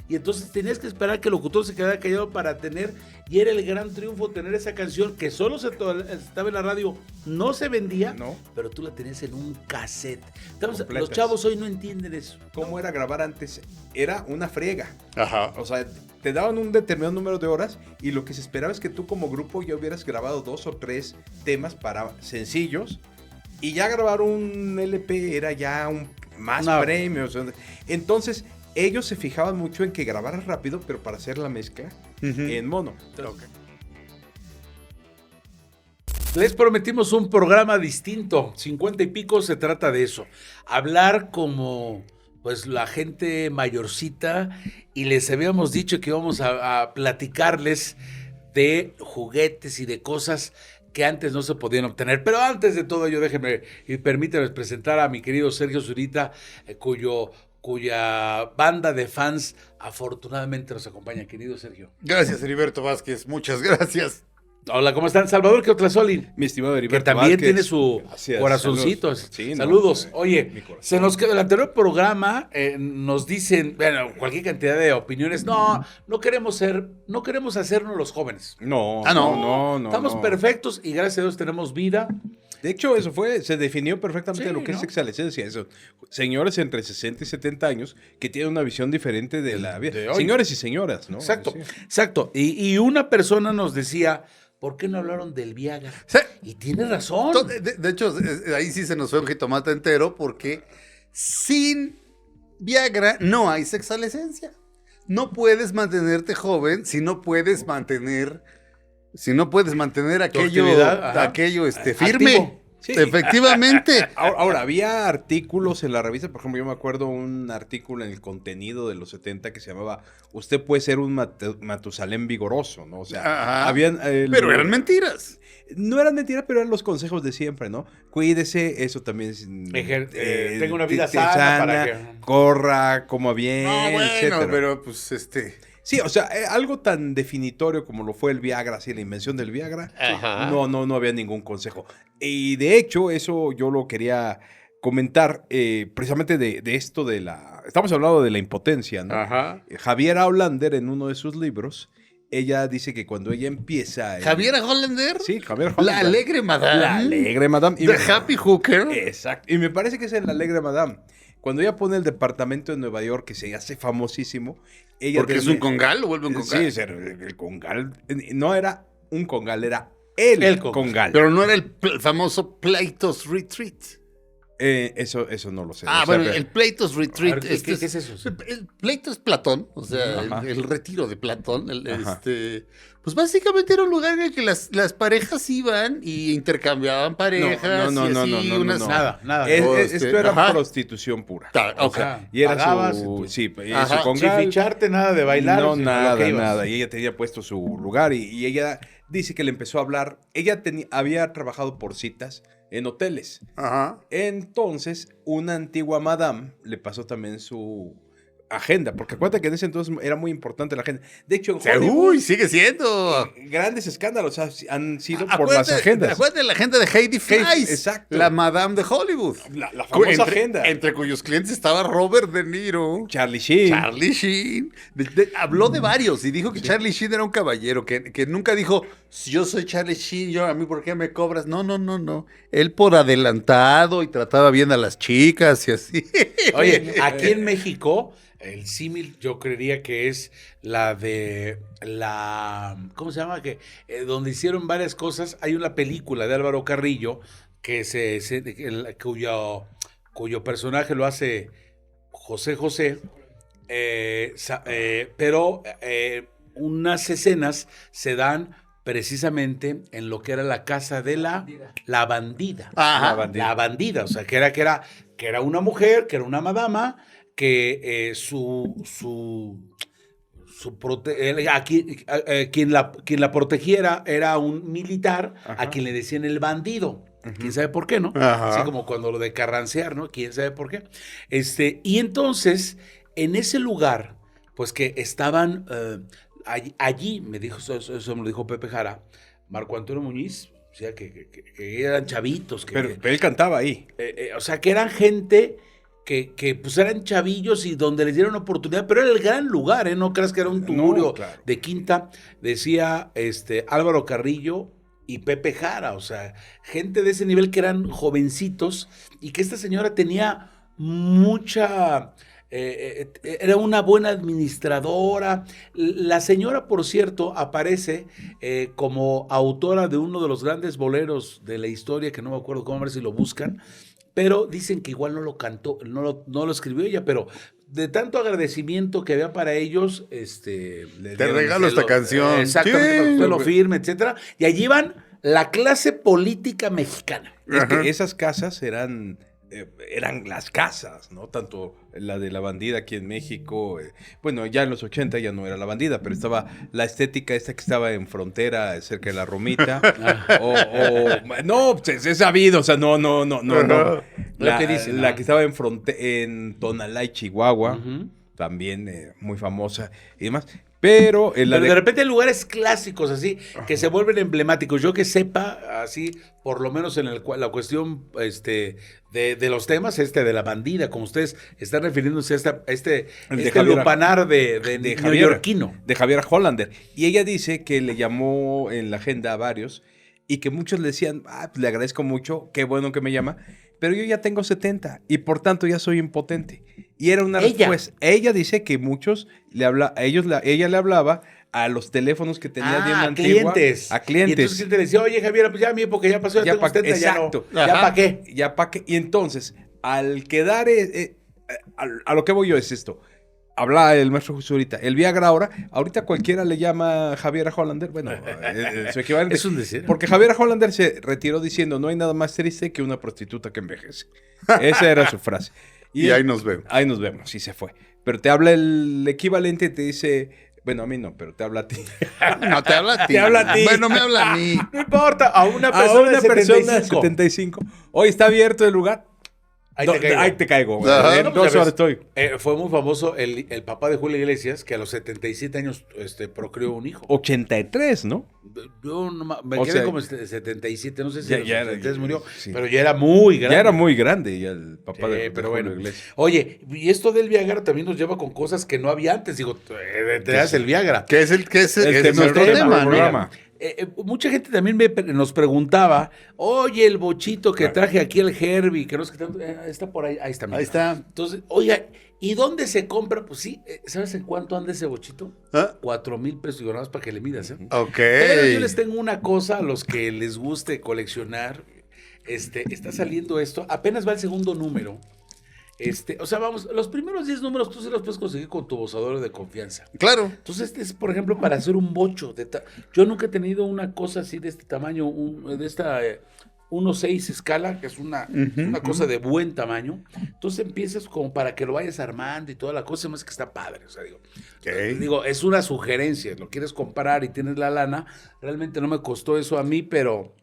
Y entonces tenías que esperar que el locutor se quedara callado para tener, y era el gran triunfo tener esa canción que solo estaba en la radio, no se vendía, No. pero tú la tenías en un cassette. Los Completas. chavos hoy no entienden eso. ¿Cómo era grabar antes? Era una friega. Ajá. O sea, te daban un determinado número de horas y lo que se esperaba es que tú como grupo ya hubieras grabado 2 o 3 temas para sencillos, y ya grabar un LP era ya un más premio. O sea, entonces ellos se fijaban mucho en que grabaras rápido, pero para hacer la mezcla en mono. Entonces, les prometimos un programa distinto. 50 y pico se trata de eso. Hablar como pues la gente mayorcita, y les habíamos dicho que íbamos a platicarles de juguetes y de cosas que antes no se podían obtener. Pero antes de todo ello, déjenme y permítanme presentar a mi querido Sergio Zurita, cuya banda de fans afortunadamente nos acompaña. Querido Sergio. Gracias, Heriberto Vázquez. Muchas gracias. Hola, ¿cómo están? Salvador Queotlazolin, Mi estimado que Heriberto también Vázquez. tiene su Gracias. corazoncito. Saludos. Sí, no, Saludos. mi Oye, corazón. se nos quedó el anterior programa, nos dicen, bueno, cualquier cantidad de opiniones. No queremos hacernos los jóvenes. No, Ah, no. no. Estamos perfectos y gracias a Dios tenemos vida. De hecho, se definió perfectamente Sí, lo que ¿no? es exalescencia. Eso. Señores entre 60 y 70 años que tienen una visión diferente de la vida. de hoy. Señores y señoras, ¿no? Exacto, Sí. exacto. Y una persona nos decía, ¿por qué no hablaron del Viagra? Sí. Y tiene razón. De hecho, ahí sí se nos fue un jitomate entero porque sin Viagra no hay sexualescencia. No puedes mantenerte joven si no puedes mantener actividad, ajá. aquello firme. Activo. Sí. Efectivamente. Ahora, había artículos en la revista, por ejemplo, yo me acuerdo un artículo en el contenido de los 70 que se llamaba "Usted puede ser un Matusalén vigoroso", ¿no? O sea, Ajá. habían... Pero eran mentiras. No eran mentiras, pero eran los consejos de siempre, ¿no? Cuídese, eso también es... tenga una vida sana para que... corra, coma bien, No, bueno, etcétera. pero pues Sí, o sea, algo tan definitorio como lo fue el Viagra, así la invención del Viagra, Ajá. no había ningún consejo. Y de hecho, eso yo lo quería comentar precisamente de esto de la... Estamos hablando de la impotencia, ¿no? Ajá. Javiera Hollander, en uno de sus libros, ella dice que cuando ella empieza... Javiera Hollander. Sí, Javiera La Hollander. alegre madame. La alegre madame. The Happy Hooker. Exacto. Y me parece que es en La Alegre Madame. Cuando ella pone el departamento de Nueva York, que se hace famosísimo, ella... Porque es un congal, lo vuelve un congal. Sí, el congal. No era un congal, era el congal. Pero no era el famoso Plaitos Retreat. Eso no lo sé. Ah, O sea, bueno, el Plaitos Retreat. A ver, ¿qué es eso? El pleito es Platón, o sea, Ajá. el retiro de Platón. Ajá. Pues básicamente era un lugar en el que las parejas iban y intercambiaban parejas. No, y así, no. Nada. Esto era Ajá. prostitución pura. Ok. sea, Y era pagabas su... y Sí, y Ajá. su congal. Sin ficharte, nada de bailar. No, sino lo que ibas. nada. Y ella tenía puesto su lugar y ella dice que le empezó a hablar. Ella había trabajado por citas en hoteles. Ajá. Entonces, una antigua madame le pasó también su agenda, porque acuérdate que en ese entonces era muy importante la agenda. De hecho, en Hollywood, Uy, sigue siendo. grandes escándalos han sido por las agendas. Acuérdate de la agenda de Heidi Fleiss, exacto. la Madame de Hollywood. La famosa entre, agenda. Entre cuyos clientes estaba Robert De Niro, Charlie Sheen. Charlie Sheen. Habló de varios y dijo que Charlie Sheen era un caballero, que nunca dijo, si yo soy Charlie Sheen, a mí, ¿por qué me cobras? No. Él por adelantado y trataba bien a las chicas y así. Oye, aquí en México, el símil yo creería que es la de ¿cómo se llama? Donde hicieron varias cosas. Hay una película de Álvaro Carrillo que cuyo personaje lo hace José, pero unas escenas se dan precisamente en lo que era la casa de la bandida. Ajá. La bandida, o sea, que era una mujer, que era una madama, que quien la protegiera era un militar. Ajá. A quien le decían el bandido. ¿Quién sabe por qué, no? Ajá. Así como cuando lo de carrancear, ¿no? ¿Quién sabe por qué? Y entonces, en ese lugar, pues que estaban allí me dijo, eso me lo dijo Pepe Jara, Marco Antonio Muñiz, O sea, que eran chavitos. Pero él cantaba ahí. O sea, que eran gente que pues eran chavillos y donde les dieron oportunidad, pero era el gran lugar, ¿eh? No creas que era un tugurio No, claro. de quinta, decía Álvaro Carrillo y Pepe Jara, o sea, gente de ese nivel que eran jovencitos y que esta señora tenía mucha... era una buena administradora. La señora, por cierto, aparece como autora de uno de los grandes boleros de la historia, que no me acuerdo cómo, a ver si lo buscan, pero dicen que igual no lo cantó, no lo escribió ella, pero de tanto agradecimiento que había para ellos, Te regalo esta canción. Exactamente, Sí. para que usted lo firme, etcétera. Y allí van la clase política mexicana. Es Ajá. que esas casas eran las casas, ¿no? Tanto la de La Bandida aquí en México, bueno, ya en los 80 ya no era La Bandida, pero estaba la estética esta que estaba en frontera, cerca de la Romita, no, pues, es sabido, o sea, no. Ajá. La, que dicen, la ¿no? que estaba en Tonalá, Chihuahua, Ujú. también muy famosa y demás. Pero Pero de repente hay lugares clásicos así que se vuelven emblemáticos. Yo que sepa, así, por lo menos en la cuestión de los temas, de la bandida, como ustedes están refiriéndose a El de este Javier- lupanar de Javier, neoyorquino. de Javier Hollander. Y ella dice que le llamó en la agenda a varios y que muchos le decían, pues le agradezco mucho, qué bueno que me llama, pero yo ya tengo 70 y por tanto ya soy impotente. Y era una Ella. respuesta. Ella dice que muchos ella le hablaba a los teléfonos que tenía de una antigua. clientes. A clientes. Y entonces te decía, oye Javier, pues ya mi época ya pasó, ya tengo 70, ya no. exacto. ¿Ya Ajá. para qué? Ya para qué. Y entonces, al quedar, a lo que voy yo es esto. Habla el maestro Jesús ahorita. El Viagra ahorita cualquiera le llama Javier Hollander. Bueno, su equivalente. Es un decir. Porque Javier Hollander se retiró diciendo, no hay nada más triste que una prostituta que envejece. Esa era su frase. Y ahí nos vemos. Ahí nos vemos, y se fue. Pero te habla el equivalente y te dice, bueno, a mí no, pero te habla a ti. No, te habla a ti. Te habla a ti. Bueno, me habla a mí. No importa, a una A persona, una de persona 75. 75. Hoy está abierto el lugar. Ahí te caigo. Ahí te caigo. güey. Ajá. En No, 2 pues, ya horas ves, estoy. fue muy famoso el papá de Julio Iglesias, que a los 77 años procreó un hijo. 83, ¿no? Yo me O quedé sea, como 77, no sé si ya- a los ya- 73 murió, sí. pero ya era muy grande. Ya era muy grande ya el papá Sí, de pero Julio bueno. Iglesias. Oye, y esto del Viagra también nos lleva con cosas que no había antes. Digo, te das el Viagra. Que es nuestro tema, tema, el ¿no? programa. Mucha gente también nos preguntaba, oye, el bochito que traje aquí, el Herbie, que no sé qué tanto, está por ahí, ahí está. mira. Ahí está. Entonces, oiga, ¿y dónde se compra? Pues sí, ¿sabes en cuánto anda ese bochito? ¿Ah? 4,000 pesos, digo, nada más para que le midas, ¿eh? Ok. Pero yo les tengo una cosa a los que les guste coleccionar. Está saliendo esto, apenas va el segundo número. O sea, vamos, los primeros 10 números tú sí los puedes conseguir con tu bosador de confianza. Claro. Entonces, este es, por ejemplo, para hacer un bocho. Yo nunca he tenido una cosa así de este tamaño, de esta 1.6 escala, que es una cosa de buen tamaño. Entonces empiezas como para que lo vayas armando y toda la cosa, más que está padre. O sea, digo, es una sugerencia. Lo quieres comprar y tienes la lana. Realmente no me costó eso a mí, pero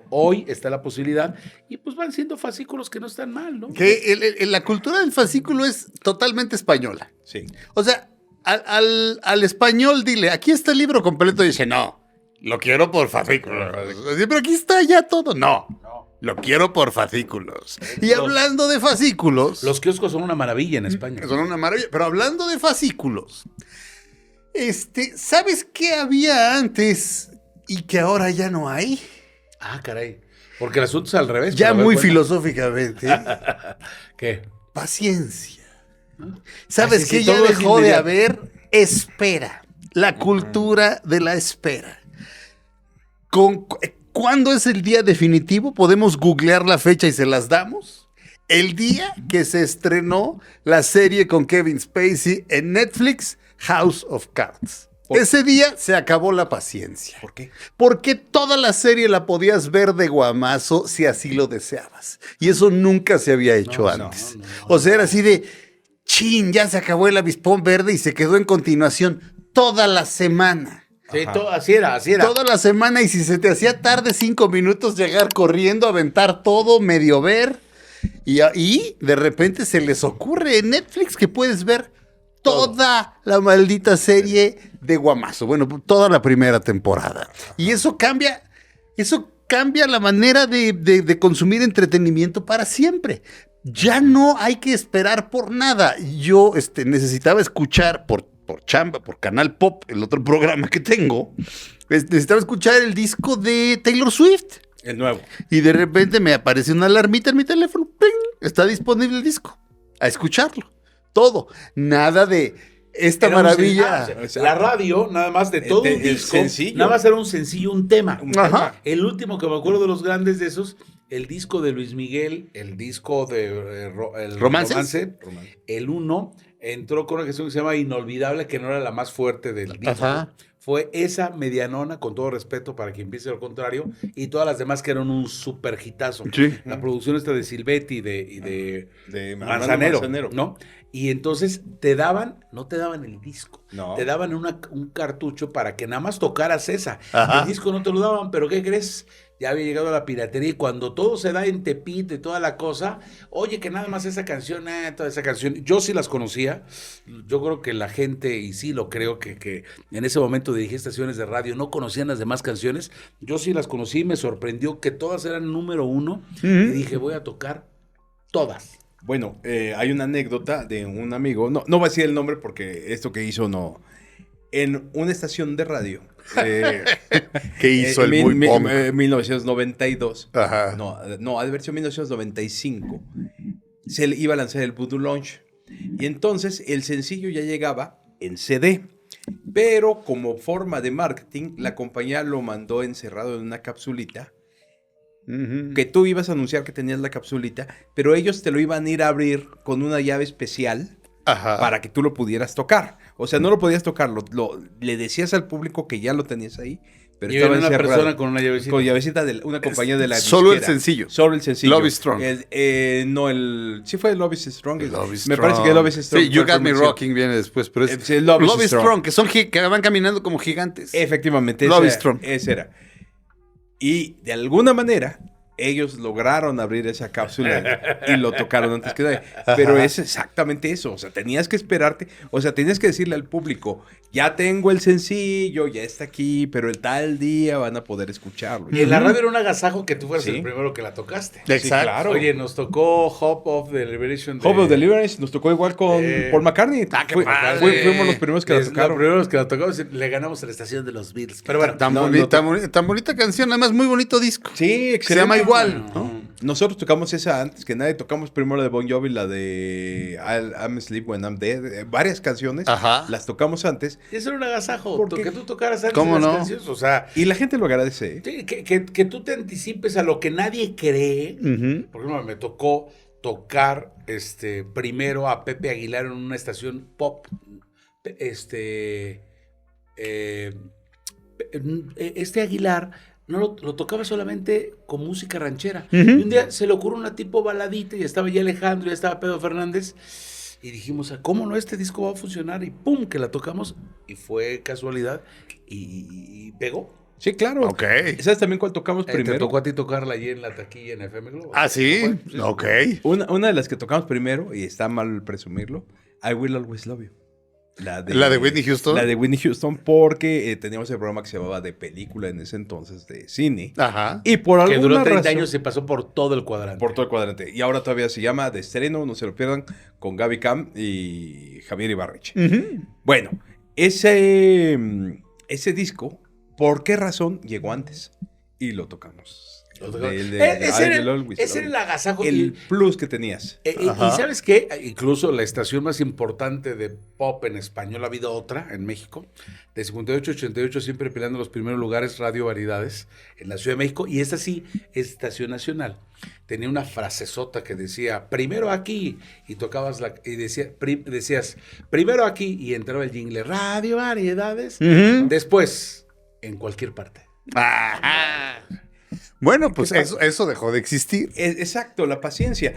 hoy está la posibilidad y pues van siendo fascículos que no están mal, ¿no? Que la cultura del fascículo es totalmente española. Sí. O sea, al español dile, aquí está el libro completo, y dice, no, lo quiero por fascículos. Así, pero aquí está ya todo. No, lo quiero por fascículos. Y hablando de fascículos, Los kioscos son una maravilla en España. son una maravilla, pero hablando de fascículos, ¿sabes qué había antes y que ahora ya no hay? Ah, caray. Porque el asunto es al revés. Ya pero a ver, muy cuenta. filosóficamente, ¿Qué? paciencia. ¿Sabes sí, qué? sí, Ya todo es dejó de inmediato. haber espera. La cultura de la espera. ¿Cuándo es el día definitivo? ¿Podemos googlear la fecha y se las damos? El día que se estrenó la serie con Kevin Spacey en Netflix, House of Cards. Ese día se acabó la paciencia. ¿Por qué? Porque toda la serie la podías ver de guamazo si así lo deseabas. Y eso nunca se había hecho antes. O sea, era así de, chin, ya se acabó el avispón verde y se quedó en continuación toda la semana. Sí, así era. Toda la semana, y si se te hacía tarde 5 minutos, llegar corriendo, aventar todo, medio ver. Y de repente se les ocurre en Netflix que puedes ver toda la maldita serie de guamazo. Bueno, toda la primera temporada. Y eso cambia, eso cambia la manera de consumir entretenimiento para siempre. Ya no hay que esperar por nada. Yo necesitaba escuchar por chamba, por Canal Pop, el otro programa que tengo, necesitaba escuchar el disco de Taylor Swift. El nuevo. Y de repente me aparece una alarmita en mi teléfono. ¡Ping! Está disponible el disco. A escucharlo. Todo. Nada de esta Era un maravilla. la radio, nada más de todo un El disco, sencillo. nada más era un sencillo, un tema. Ajá. El último que me acuerdo de los grandes de esos, el disco de Luis Miguel, el disco de el ¿Romances? el 1, entró con una canción que se llama Inolvidable, que no era la más fuerte del disco. Ajá. Fue esa medianona, con todo respeto para quien piense lo contrario, y todas las demás que eran un super hitazo. Sí. La producción esta de Silvetti y de Manzanero. ¿no? Y entonces no te daban el disco, No. te daban un cartucho para que nada más tocaras esa. Ajá. El disco no te lo daban, pero ¿qué crees? Ya había llegado a la piratería y cuando todo se da en Tepito y toda la cosa, oye, que nada más esa canción, toda esa canción, yo sí las conocía, yo creo que la gente, y sí lo creo, que en ese momento dirigí estaciones de radio, no conocían las demás canciones, yo sí las conocí, me sorprendió que todas eran número 1, y dije, voy a tocar todas. Bueno, hay una anécdota de un amigo, no voy a decir el nombre porque esto que hizo no. En una estación de radio. ¿Qué hizo el muy punk? 1992. Ajá. No, ha de haber sido 1995. Se le iba a lanzar el Voodoo Launch. Y entonces el sencillo ya llegaba en CD. Pero como forma de marketing, la compañía lo mandó encerrado en una capsulita. Que tú ibas a anunciar que tenías la capsulita, pero ellos te lo iban a ir a abrir con una llave especial. Ajá. Para que tú lo pudieras tocar. O sea, no lo podías tocar, le decías al público que ya lo tenías ahí, pero Y estaba era una encerrado. persona con una llavecita. Con llavecita de una compañía de la Solo el disquera. sencillo. Solo el sencillo. Love is Strong. Sí fue Love is Strong. Love is Me Strong. parece que Love is Strong. Sí, You fue Got Me promoción. Rocking viene después, pero es Sí, Love is Strong, que que van caminando como gigantes. Efectivamente. Love is Strong. Ese era. Y de alguna manera, ellos lograron abrir esa cápsula y lo tocaron antes que nadie. Pero es exactamente eso. O sea, tenías que esperarte. O sea, tenías que decirle al público, ya tengo el sencillo, ya está aquí, pero el tal día van a poder escucharlo. Y en la radio era un agasajo que tú fueras Sí. el primero que la tocaste. Exacto. Sí, claro. Oye, nos tocó Hope of the Liberation. Hope of Deliverance nos tocó igual con Paul McCartney. qué padre. Fuimos los primeros que la tocaron. Los primeros que la tocamos, le ganamos a la estación de los Beatles. Pero bueno, Tan bonita canción, además muy bonito disco. Sí, excelente. Se llama igual, ¿no? Nosotros tocamos esa antes que nadie. Tocamos primero la de Bon Jovi, la de I'm Asleep When I'm Dead. Varias canciones. Ajá. Las tocamos antes. eso era un agasajo, ¿Por qué? que tú tocaras antes ¿Cómo de las no? canciones. O sea, Y la gente lo agradece. ¿eh? sí, que tú te anticipes a lo que nadie cree. Por ejemplo, me tocó tocar primero a Pepe Aguilar en una estación pop. Aguilar no lo tocaba solamente con música ranchera. Y un día se le ocurrió una tipo baladita y estaba ya Alejandro, ya estaba Pedro Fernández. Y dijimos, ¿cómo no? Este disco va a funcionar. Y pum, que la tocamos. Y fue casualidad. Y pegó. Sí, claro. Ok. ¿Sabes también cuál tocamos Te primero? tocó a ti tocarla allí en la taquilla en FM Globo. Ah, ¿sí? Bueno, sí. Ok. Una de las que tocamos primero, y está mal presumirlo, I Will Always Love You. ¿La de Whitney Houston? La de Whitney Houston, porque teníamos el programa que se llamaba de película en ese entonces, de cine. Ajá. Y por Que alguna duró 30 razón, años y pasó por todo el cuadrante. por todo el cuadrante. Y ahora todavía se llama de estreno, no se lo pierdan, con Gaby Cam y Javier Ibarreche. Bueno, ese disco, ¿por qué razón llegó antes? Y lo tocamos. Ese era el agasajo. El plus que tenías. Y ¿sabes qué? Incluso la estación más importante de pop en español, ha habido otra en México, de 58 a 88, siempre peleando los primeros lugares, Radio Variedades, en la Ciudad de México, y esta sí es estación nacional. Tenía una frasezota que decía, primero aquí, y tocabas y decías, primero aquí, y entraba el jingle, Radio Variedades, después, en cualquier parte. Ajá. Bueno, pues eso dejó de existir. Exacto, la paciencia.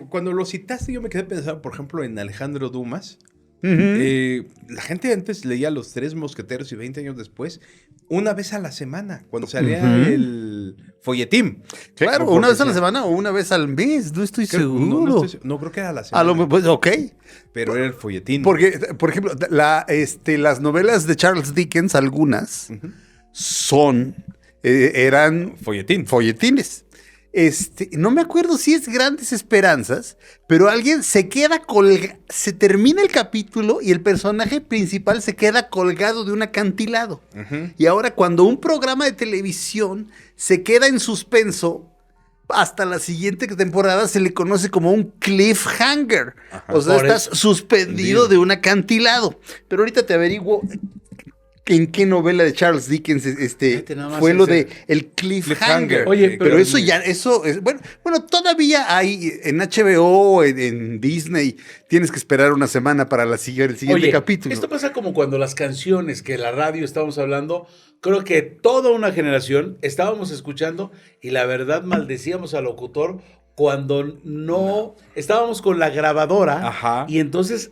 Cuando lo citaste, yo me quedé pensando, por ejemplo, en Alejandro Dumas. La gente antes leía Los Tres Mosqueteros y 20 años después, una vez a la semana, cuando salía el folletín. Claro, una vez a la semana o una vez al mes, no estoy seguro. No, creo que era a la semana. Pues, ok. Pero era el folletín. Porque, por ejemplo, las novelas de Charles Dickens, algunas, son eran folletines. No me acuerdo si es Grandes Esperanzas, pero alguien se queda se termina el capítulo y el personaje principal se queda colgado de un acantilado. Y ahora cuando un programa de televisión se queda en suspenso hasta la siguiente temporada, se le conoce como un cliffhanger. O sea, estás suspendido de un acantilado. Pero ahorita te averiguo en qué novela de Charles Dickens fue lo de el cliffhanger. Oye, pero eso es, bueno, todavía hay en HBO, en Disney, tienes que esperar una semana para el siguiente capítulo. Esto pasa como cuando las canciones que la radio estábamos hablando, creo que toda una generación estábamos escuchando y la verdad maldecíamos al locutor cuando no estábamos con la grabadora. Y entonces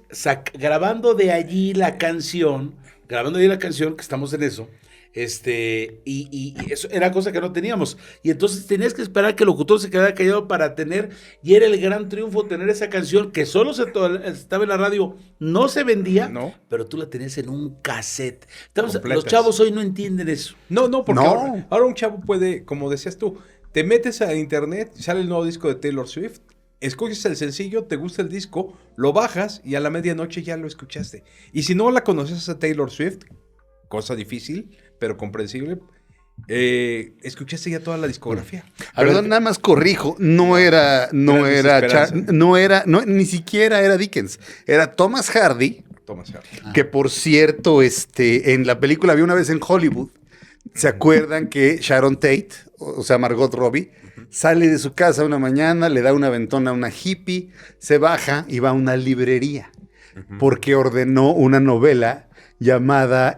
grabando ahí la canción, que estamos en eso, y eso era cosa que no teníamos. Y entonces tenías que esperar que el locutor se quedara callado para tener, y era el gran triunfo tener esa canción que solo estaba en la radio, no se vendía, pero tú la tenías en un cassette. Los chavos hoy no entienden eso. Porque ahora un chavo puede, como decías tú, te metes a internet, sale el nuevo disco de Taylor Swift, escoges el sencillo, te gusta el disco, lo bajas y a la medianoche ya lo escuchaste. Y si no la conoces a Taylor Swift, cosa difícil, pero comprensible, escuchaste ya toda la discografía. Perdón, nada más corrijo, ni siquiera era Dickens, era Thomas Hardy. Que por cierto, en la película Había una vez en Hollywood, ¿se acuerdan que Sharon Tate, o sea, Margot Robbie, sale de su casa una mañana, le da una aventona a una hippie, se baja y va a una librería, porque ordenó una novela llamada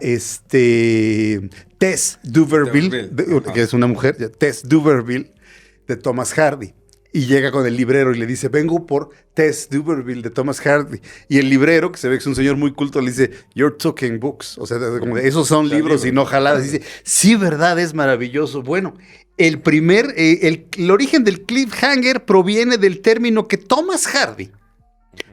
Tess Duverville, que es una mujer, Tess Duverville, de Thomas Hardy. Y llega con el librero y le dice, vengo por Tess Duverville de Thomas Hardy. Y el librero, que se ve que es un señor muy culto, le dice, you're talking books. O sea, como esos son libros y no jaladas. Y dice, sí, verdad, es maravilloso. Bueno, el origen del cliffhanger proviene del término que Thomas Hardy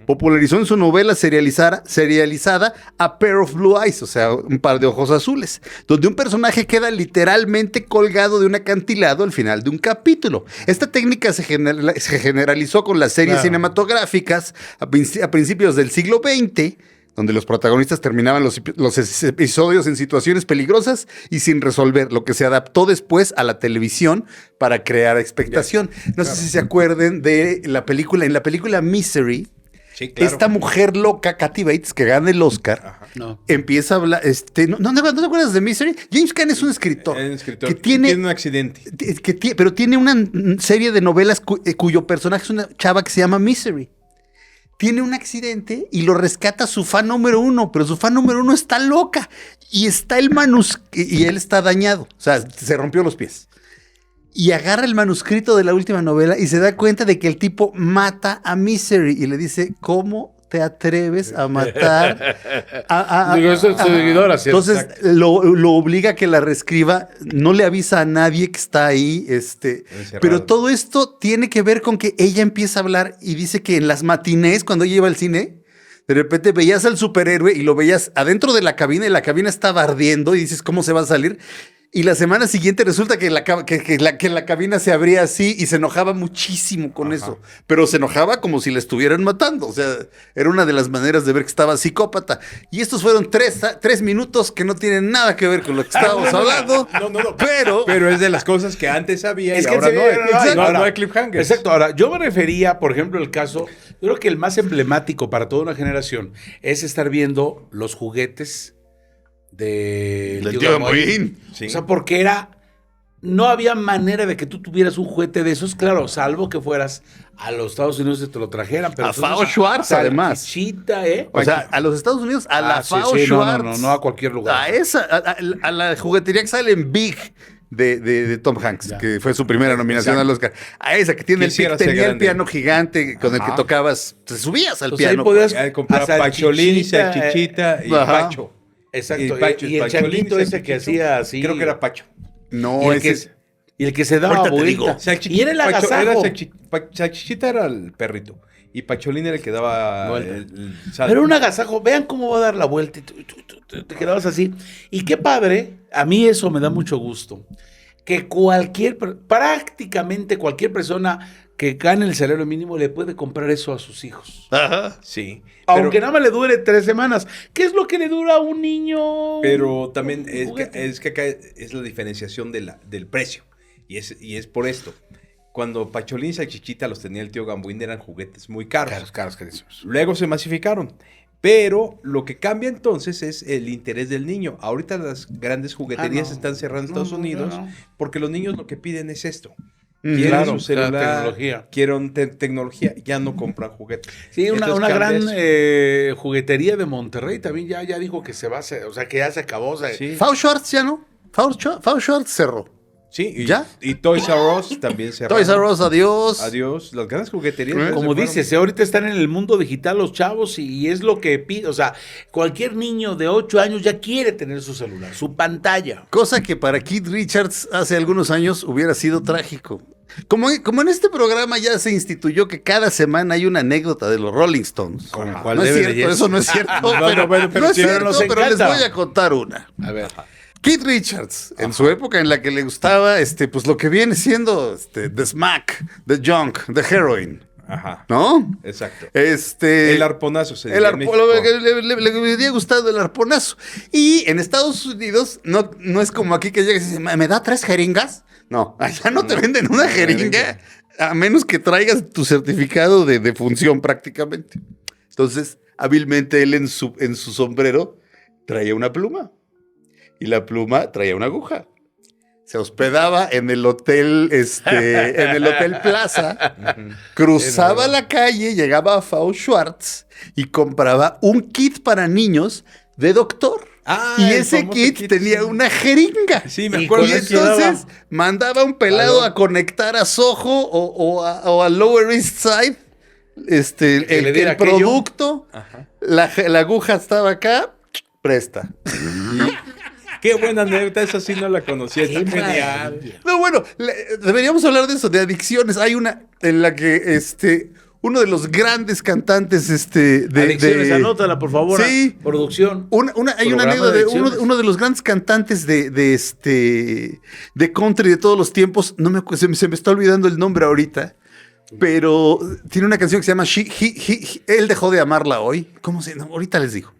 popularizó en su novela serializada A Pair of Blue Eyes, o sea, un par de ojos azules, donde un personaje queda literalmente colgado de un acantilado al final de un capítulo. Esta técnica se generalizó con las series cinematográficas a principios del siglo XX, donde los protagonistas terminaban los episodios en situaciones peligrosas y sin resolver, lo que se adaptó después a la televisión para crear expectación. No sé si se acuerden de la película, en la película Misery. Sí, claro. Esta mujer loca, Kathy Bates, que gana el Oscar, empieza a hablar. ¿No te acuerdas de Misery? James Caan es un escritor. Que tiene un accidente. Pero tiene una serie de novelas cuyo personaje es una chava que se llama Misery. Tiene un accidente y lo rescata su fan número 1, pero su fan número 1 está loca y está el manuscrito y él está dañado, o sea, se rompió los pies. Y agarra el manuscrito de la última novela y se da cuenta de que el tipo mata a Misery y le dice, ¿cómo te atreves a matar a seguidora? Entonces lo obliga a que la reescriba, no le avisa a nadie que está ahí, pero todo esto tiene que ver con que ella empieza a hablar y dice que en las matinés, cuando ella iba al cine, de repente veías al superhéroe y lo veías adentro de la cabina y la cabina estaba ardiendo y dices, ¿cómo se va a salir? Y la semana siguiente resulta que la cabina se abría así y se enojaba muchísimo con eso. Pero se enojaba como si la estuvieran matando. O sea, era una de las maneras de ver que estaba psicópata. Y estos fueron 3 minutos que no tienen nada que ver con lo que estábamos hablando. No. Pero es de las cosas que antes había y que ahora no hay cliffhangers. Exacto. Ahora, yo me refería, por ejemplo, el caso, yo creo que el más emblemático para toda una generación es estar viendo los juguetes del tío Gamboín. Sí. O sea, porque no había manera de que tú tuvieras un juguete de esos, claro, salvo que fueras a los Estados Unidos y te lo trajeran. Pero a Fao Schwartz, además. O sea, a los Estados Unidos, a la Fao Schwartz. No a cualquier lugar. A la juguetería que sale en Big de Tom Hanks, que fue su primera nominación al Oscar. A esa que tenía el piano gigante con el que tocabas, te subías al piano. Ahí podías comprar Pacholín y Salchichita y Pacho. Exacto, y el changuito ese que hacía así. Creo que era Pacho. No, y el que se daba vuelta. Y era el agasajo. Salchichita era el perrito. Y Pacholín era el que daba Pero un agasajo, vean cómo va a dar la vuelta. Y tú te quedabas así. Y qué padre, a mí eso me da mucho gusto. que prácticamente cualquier persona que gane el salario mínimo le puede comprar eso a sus hijos. Ajá. Sí. Aunque nada más le dure 3 semanas. ¿Qué es lo que le dura a un niño? Pero también juguete? es que acá es la diferenciación del precio. Y es por esto. Cuando Pacholín y Salchichita los tenía el tío Gamboín, eran juguetes muy caros. Carísimos. Luego se masificaron. Pero lo que cambia entonces es el interés del niño. Ahorita las grandes jugueterías no. están cerrando en No, Estados Unidos no. porque los niños lo que piden es esto. Claro, Quieren su la celular, tecnología. quieren tecnología, ya no compran juguetes. Sí, una Entonces gran cambia eso. juguetería de Monterrey también ya dijo que se va a hacer, o sea, que ya se acabó. O sea, Sí. Fau Schwartz ya no. Fau Schwartz cerró. Sí, ¿Ya? Y Toys R Us también se Toys R Us, adiós. Adiós. Las grandes jugueterías. ya como se fueron. dices, ahorita están en el mundo digital los chavos y es lo que pide. O sea, cualquier niño de 8 años ya quiere tener su celular, su pantalla. Cosa que para Keith Richards hace algunos años hubiera sido trágico. Como en este programa ya se instituyó que cada semana hay una anécdota de los Rolling Stones. Con No cuál es debe cierto, de eso no es cierto. pero, bueno, pero no es sí, cierto, nos pero les encanta. voy a contar una. A ver. Keith Richards, en su época en la que le gustaba pues lo que viene siendo The Smack, The Junk, The Heroin, Ajá. ¿no? Exacto. El El arponazo se el diría en arpo- México. le había gustado el arponazo. Y en Estados Unidos no es como aquí que llegas y dices, ¿me da 3 jeringas? No, allá no te venden una jeringa, a menos que traigas tu certificado de función prácticamente. Entonces, hábilmente él en su sombrero traía una pluma. Y la pluma traía una aguja. Se hospedaba en el hotel, Plaza, cruzaba la calle, llegaba a Fau Schwartz y compraba un kit para niños de doctor. Ah, Y el ese famoso kit tenía sí. una jeringa. Sí, me Y acuerdo. Y con de eso eso. entonces mandaba un pelado a conectar a Soho o a Lower East Side Que le diera el aquello. producto. Ajá. La aguja estaba acá, presta. Qué buena anécdota, esa sí no la conocía. Está Qué genial. maravilla. No, bueno, deberíamos hablar de eso, de adicciones. Hay una en la que uno de los grandes cantantes Adicciones, anótala, por favor. Sí. Producción. Hay una Programa anécdota de de adicciones. uno de los grandes cantantes de country de todos los tiempos. No se me está olvidando el nombre ahorita. Pero tiene una canción que se llama Él dejó de amarla hoy. ¿Cómo se llama? Ahorita les digo.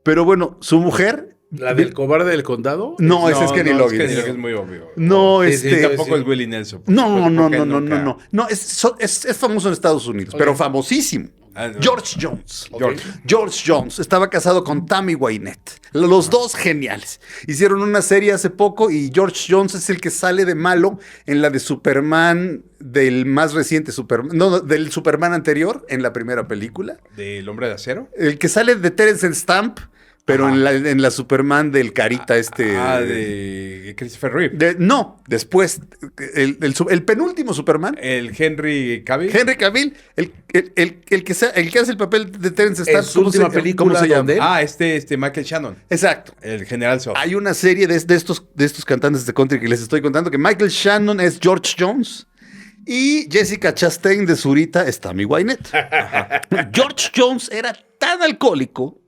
Pero bueno, su mujer. ¿La del cobarde del condado? No, ese es Kenny Loggins. Kenny Loggins es muy obvio. No, Sí, sí, Y tampoco sí. es Willie Nelson. No, ¿Por qué nunca? No, es famoso en Estados Unidos, pero famosísimo. Ah, no. George Jones. Ok. George Jones estaba casado con Tammy Wynette. Los dos geniales. Hicieron una serie hace poco y George Jones es el que sale de malo en la de Superman, del más reciente Superman, no, del Superman anterior, en la primera película. ¿Del Hombre de Acero? El que sale de Terence Stamp, pero en la Superman del Carita de Christopher Reeve. No, después, el penúltimo Superman. El Henry Cavill. Henry Cavill, el que hace el papel de Terence Stamp. En su última película, ¿cómo se llama? donde- Ah, Michael Shannon. Exacto. El General Zod. Hay una serie de estos cantantes de country que les estoy contando, que Michael Shannon es George Jones y Jessica Chastain de Zurita es Tammy Wynette. George Jones era tan alcohólico,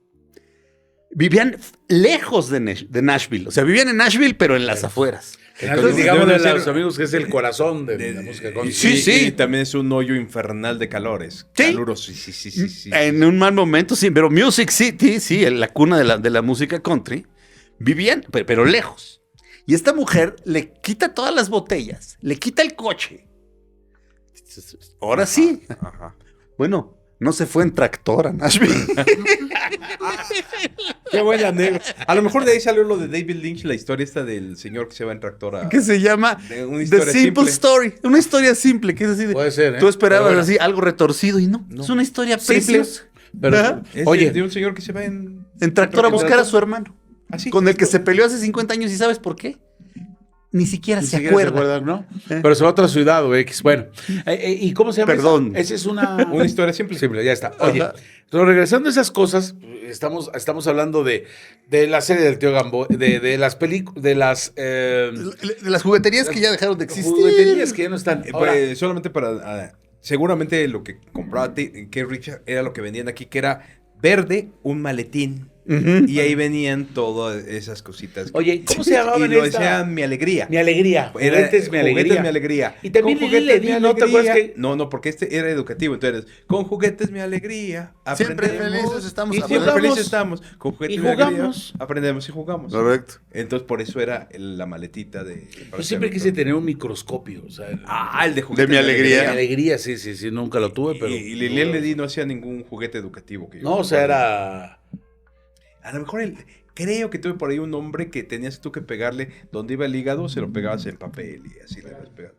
vivían lejos de Nashville. O sea, vivían en Nashville, pero en las afueras. Entonces, digamos debe de ser- los amigos que es el corazón de la música country. Sí. Y también es un hoyo infernal de calores. Sí. Caluroso. Sí. En un mal momento, sí, pero Music City, sí, la cuna de la música country, vivían, pero lejos. Y esta mujer le quita todas las botellas, le quita el coche. Ahora sí. Ajá. Bueno, no se fue en tractor a Nashville. Qué buena anécdota. A lo mejor de ahí salió lo de David Lynch, la historia esta del señor que se va en tractor a... Que se llama De una The historia Simple simple. Story. Una historia simple, que es así de, Puede ser, ¿eh? tú esperabas Pero bueno. así algo retorcido y no. Es una historia Simple. preciosa. Pero, Ajá. Es oye, de un señor que se va en... En tractor a buscar a su hermano. Así. Con el que se peleó hace 50 años. ¿Y sabes por qué? Ni siquiera ni se siquiera acuerda. ¿no? Pero se va a otra ciudad o X. Bueno, ¿y cómo se llama? Perdón. Esa es una... Una historia simple. Simple, ya está. Oye, Ajá. pero regresando a esas cosas, estamos hablando de la serie del tío Gambo, de las películas, de las De las jugueterías que ya dejaron de existir. jugueterías que ya no están. Ahora, Pues, solamente para... seguramente lo que compraba Keith Richards era lo que vendían aquí, que era verde, un maletín. Ujú. Y ahí venían todas esas cositas. Oye, ¿cómo se llamaban Y lo esta? decían Mi Alegría. Mi alegría. Juguetes, mi alegría. Juguetes Mi Alegría. Y también Con Lili Juguetes Ledi, Mi ¿no? ¿Te acuerdas Alegría. que- No, porque este era educativo. Entonces, con Juguetes Mi Alegría. Siempre Aprendemos. felices estamos. Y Siempre jugamos. felices estamos. Con Juguetes Y Mi Alegría. jugamos. Aprendemos y jugamos. Correcto. Entonces, por eso era la maletita de... Yo siempre quise tener un microscopio. O sea, Ah, el de Juguetes Mi Alegría. mi alegría, sí, nunca lo tuve, pero. Y Lilian Ledi no hacía ningún juguete educativo. Que yo No, o sea, recuerde. era. A lo mejor creo que tuve por ahí un nombre que tenías tú que pegarle donde iba el hígado, se lo pegabas en papel y así le ibas pegando.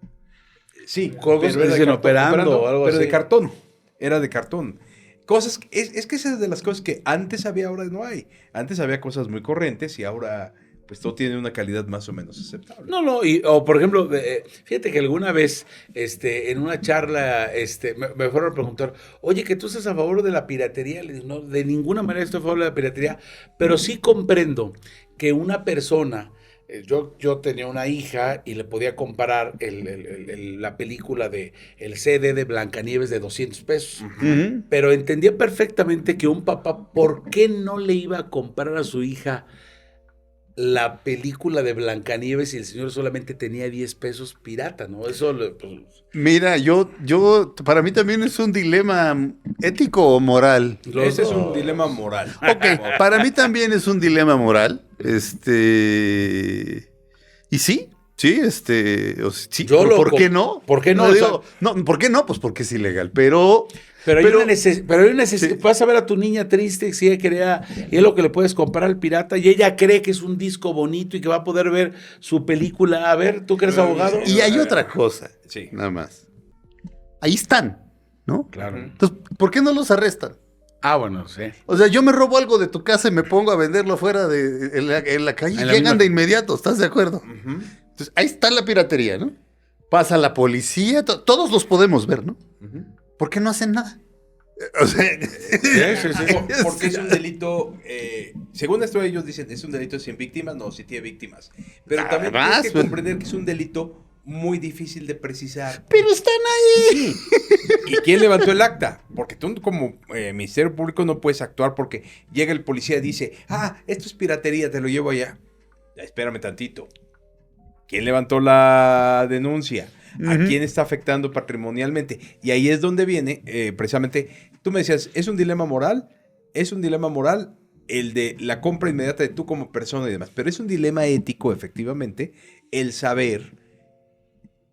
Sí, Juegos pero era de dicen cartón, operando o algo pero de así. cartón. Era de cartón. Cosas, es que esas es de las cosas que antes había, ahora no hay. Antes había cosas muy corrientes y ahora pues todo tiene una calidad más o menos aceptable. No, o por ejemplo, fíjate que alguna vez, en una charla, me fueron a preguntar, oye, que tú estás a favor de la piratería. Le digo, no, de ninguna manera estoy a favor de la piratería, pero sí comprendo que una persona, yo tenía una hija y le podía comprar la película el CD de Blancanieves de 200 pesos. Ujú. Pero entendía perfectamente que un papá, ¿por qué no le iba a comprar a su hija la película de Blancanieves si el señor solamente tenía 10 pesos pirata, ¿no? Eso, pues, Mira, para mí también es un dilema ético o moral. Ese es un dilema moral. Ok, para mí también es un dilema moral. Y sí, sí, Yo lo ¿por qué com- no? ¿por qué no? Digo, no, ¿por qué no? Pues porque es ilegal, pero pero hay Pero- una necesidad. Sí. Vas a ver a tu niña triste, si ella quería, y es lo que le puedes comprar al pirata, y ella cree que es un disco bonito y que va a poder ver su película. A ver, tú que eres abogado. y hay otra cosa, Sí. nada más. Ahí están, ¿no? Claro. Entonces, ¿por qué no los arrestan? Ah, bueno, sí. O sea, yo me robo algo de tu casa y me pongo a venderlo fuera en la calle y En la llegan misma- de inmediato, ¿estás de acuerdo? Ujú. Entonces, ahí está la piratería, ¿no? Pasa la policía, todos los podemos ver, ¿no? Ujú. ¿Por qué no hacen nada? O sea, Porque es un delito, según esto ellos dicen, es un delito sin víctimas, no, sí tiene víctimas. Pero también Además, tienes que pues. comprender que es un delito muy difícil de precisar. pero están ahí. Sí. ¿Y quién levantó el acta? Porque tú como Ministerio Público no puedes actuar porque llega el policía y dice, esto es piratería, te lo llevo allá. Espérame tantito. ¿Quién levantó la denuncia? ¿A Ujú. quién está afectando patrimonialmente? Y ahí es donde viene, precisamente, tú me decías, ¿es un dilema moral? Es un dilema moral el de la compra inmediata de tú como persona y demás. Pero es un dilema ético, efectivamente, el saber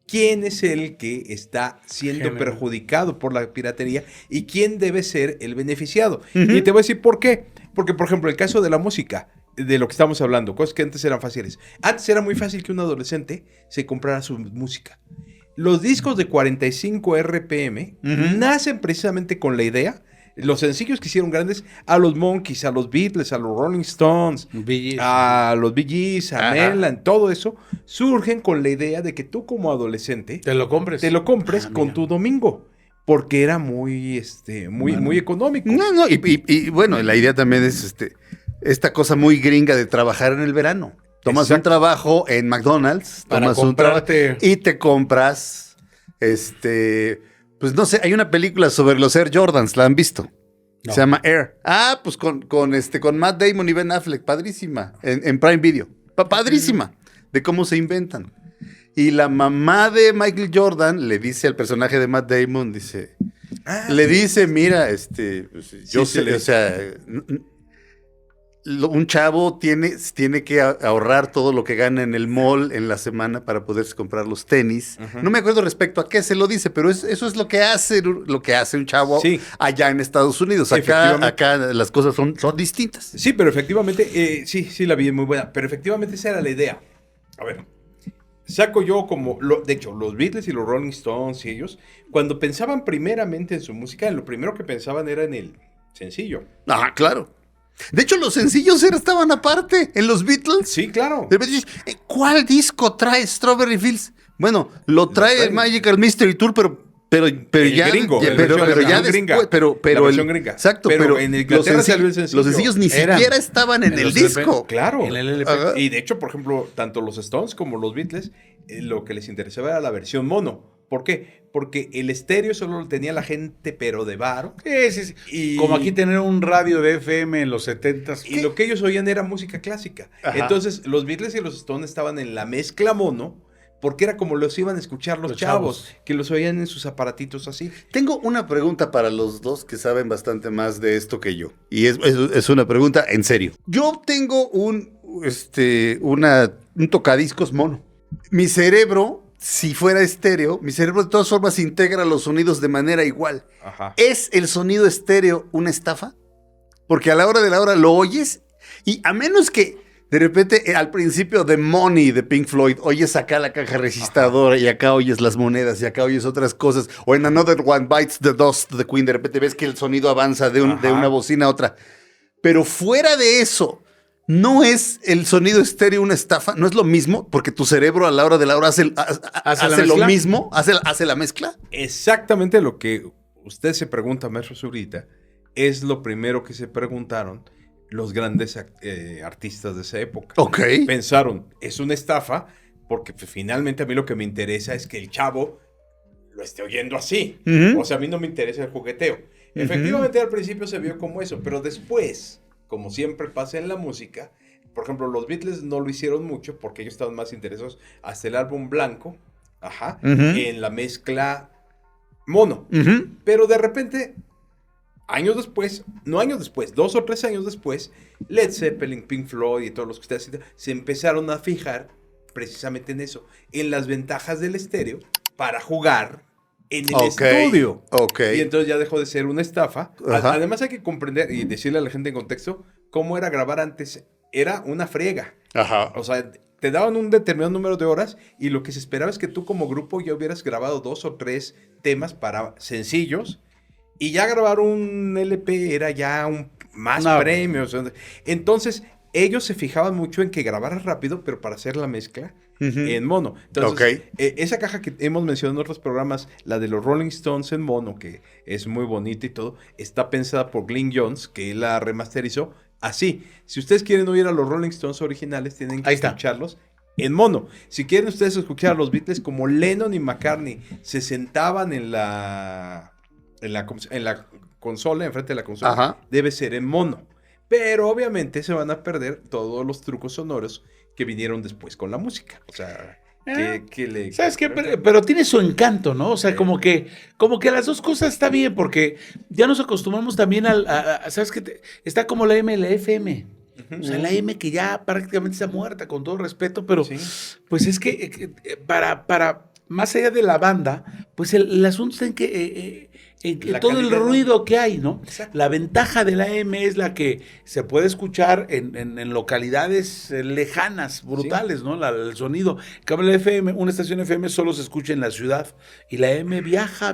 quién es el que está siendo Género. perjudicado por la piratería y quién debe ser el beneficiado. Ujú. Y te voy a decir por qué. Porque, por ejemplo, el caso de la música, de lo que estamos hablando, cosas que antes eran fáciles. Antes era muy fácil que un adolescente se comprara su música. Los discos de 45 RPM Ujú. nacen precisamente con la idea, los sencillos que hicieron grandes, a los Monkees, a los Beatles, a los Rolling Stones, a los Bee Gees, a Ajá. Mellan, todo eso, surgen con la idea de que tú como adolescente Te lo compres. te lo compres Ah, con mira. tu domingo, porque era muy, muy económico. No, y bueno, la idea también es esta cosa muy gringa de trabajar en el verano. Tomas un Exacto. trabajo en McDonald's, Para tomas un trabajo comprarte. y te compras, pues no sé, hay una película sobre los Air Jordans, ¿la han visto? No. Se llama Air. Pues con Matt Damon y Ben Affleck, padrísima, en Prime Video. Padrísima, de cómo se inventan. Y la mamá de Michael Jordan le dice al personaje de Matt Damon, le dice, mira, pues, yo sí, sé, le- o sea, un chavo tiene que ahorrar todo lo que gana en el mall en la semana para poderse comprar los tenis. Ujú. No me acuerdo respecto a qué se lo dice, pero eso es lo que hace un chavo Sí. allá en Estados Unidos. Efectivamente. Acá las cosas son distintas. Sí, pero efectivamente, sí, la vi es muy buena. Pero efectivamente esa era la idea. A ver, saco yo de hecho, los Beatles y los Rolling Stones y ellos, cuando pensaban primeramente en su música, lo primero que pensaban era en el sencillo. Claro. De hecho, los sencillos estaban aparte en los Beatles. Sí, claro. De repente dices, ¿cuál disco trae Strawberry Fields? Bueno, lo trae trae- el Magical Mystery Tour, pero El ya, gringo, ya- la pero versión ya gringa. después, pero La versión gringa. exacto, Pero pero en Inglaterra los salió el sencillo. los sencillos ni Eran siquiera estaban en el los LP. disco. Claro. En el LP. Y de hecho, por ejemplo, tanto los Stones como los Beatles, lo que les interesaba era la versión mono. ¿Por qué? Porque el estéreo solo lo tenía la gente, pero de varo. Sí. Y, Como aquí tener un radio de FM en los 70s. y lo que ellos oían era música clásica. Ajá. Entonces, los Beatles y los Stones estaban en la mezcla mono, porque era como los iban a escuchar los chavos, que los oían en sus aparatitos así. Tengo una pregunta para los dos que saben bastante más de esto que yo. Y es una pregunta en serio. Yo tengo un tocadiscos mono. Mi cerebro, si fuera estéreo, mi cerebro de todas formas integra los sonidos de manera igual. Ajá. ¿Es el sonido estéreo una estafa? Porque a la hora de la hora lo oyes y a menos que de repente al principio de Money de Pink Floyd oyes acá la caja registradora y acá oyes las monedas y acá oyes otras cosas, o en Another One Bites the Dust de Queen de repente ves que el sonido avanza de una bocina a otra. Pero fuera de eso, ¿no es el sonido estéreo una estafa? ¿No es lo mismo? Porque tu cerebro a la hora de la hora hace lo mismo, hace la mezcla. Exactamente lo que usted se pregunta, maestro Zurita, es lo primero que se preguntaron los grandes artistas de esa época. Ok. Pensaron, es una estafa, porque finalmente a mí lo que me interesa es que el chavo lo esté oyendo así. Uh-huh. O sea, a mí no me interesa el jugueteo. Uh-huh. Efectivamente, al principio se vio como eso, pero después, como siempre pasa en la música, por ejemplo, los Beatles no lo hicieron mucho porque ellos estaban más interesados hasta el álbum blanco, en la mezcla mono. Uh-huh. Pero de repente, años después, 2 o 3 años después, Led Zeppelin, Pink Floyd y todos los que ustedes citan, se empezaron a fijar precisamente en eso, en las ventajas del estéreo para jugar en el estudio. Okay. Y entonces ya dejó de ser una estafa. Además hay que comprender y decirle a la gente en contexto cómo era grabar antes. Era una friega. Ajá. O sea, te daban un determinado número de horas y lo que se esperaba es que tú como grupo ya hubieras grabado 2 o 3 temas para sencillos. Y ya grabar un LP era ya más premios. Entonces, ellos se fijaban mucho en que grabaras rápido, pero para hacer la mezcla en mono. Entonces, esa caja que hemos mencionado en otros programas, la de los Rolling Stones en mono, que es muy bonita y todo, está pensada por Glyn Johns, que la remasterizó así. Si ustedes quieren oír a los Rolling Stones originales, tienen que escucharlos en mono. Si quieren ustedes escuchar a los Beatles como Lennon y McCartney se sentaban en la consola, enfrente de la consola, debe ser en mono. Pero obviamente se van a perder todos los trucos sonoros que vinieron después con la música. O sea, ¿sabes qué? Pero tiene su encanto, ¿no? O sea, como que las dos cosas está bien, porque ya nos acostumbramos también ¿sabes qué? Está como la M y la FM. O sea, la M que ya prácticamente está muerta, con todo respeto, pero pues es que para más allá de la banda, pues el asunto está en que todo el ruido que hay, ¿no? Exacto. La ventaja de la M es la que se puede escuchar en localidades lejanas, brutales, ¿no? El sonido. En cambio, la FM, una estación FM solo se escucha en la ciudad y la M viaja.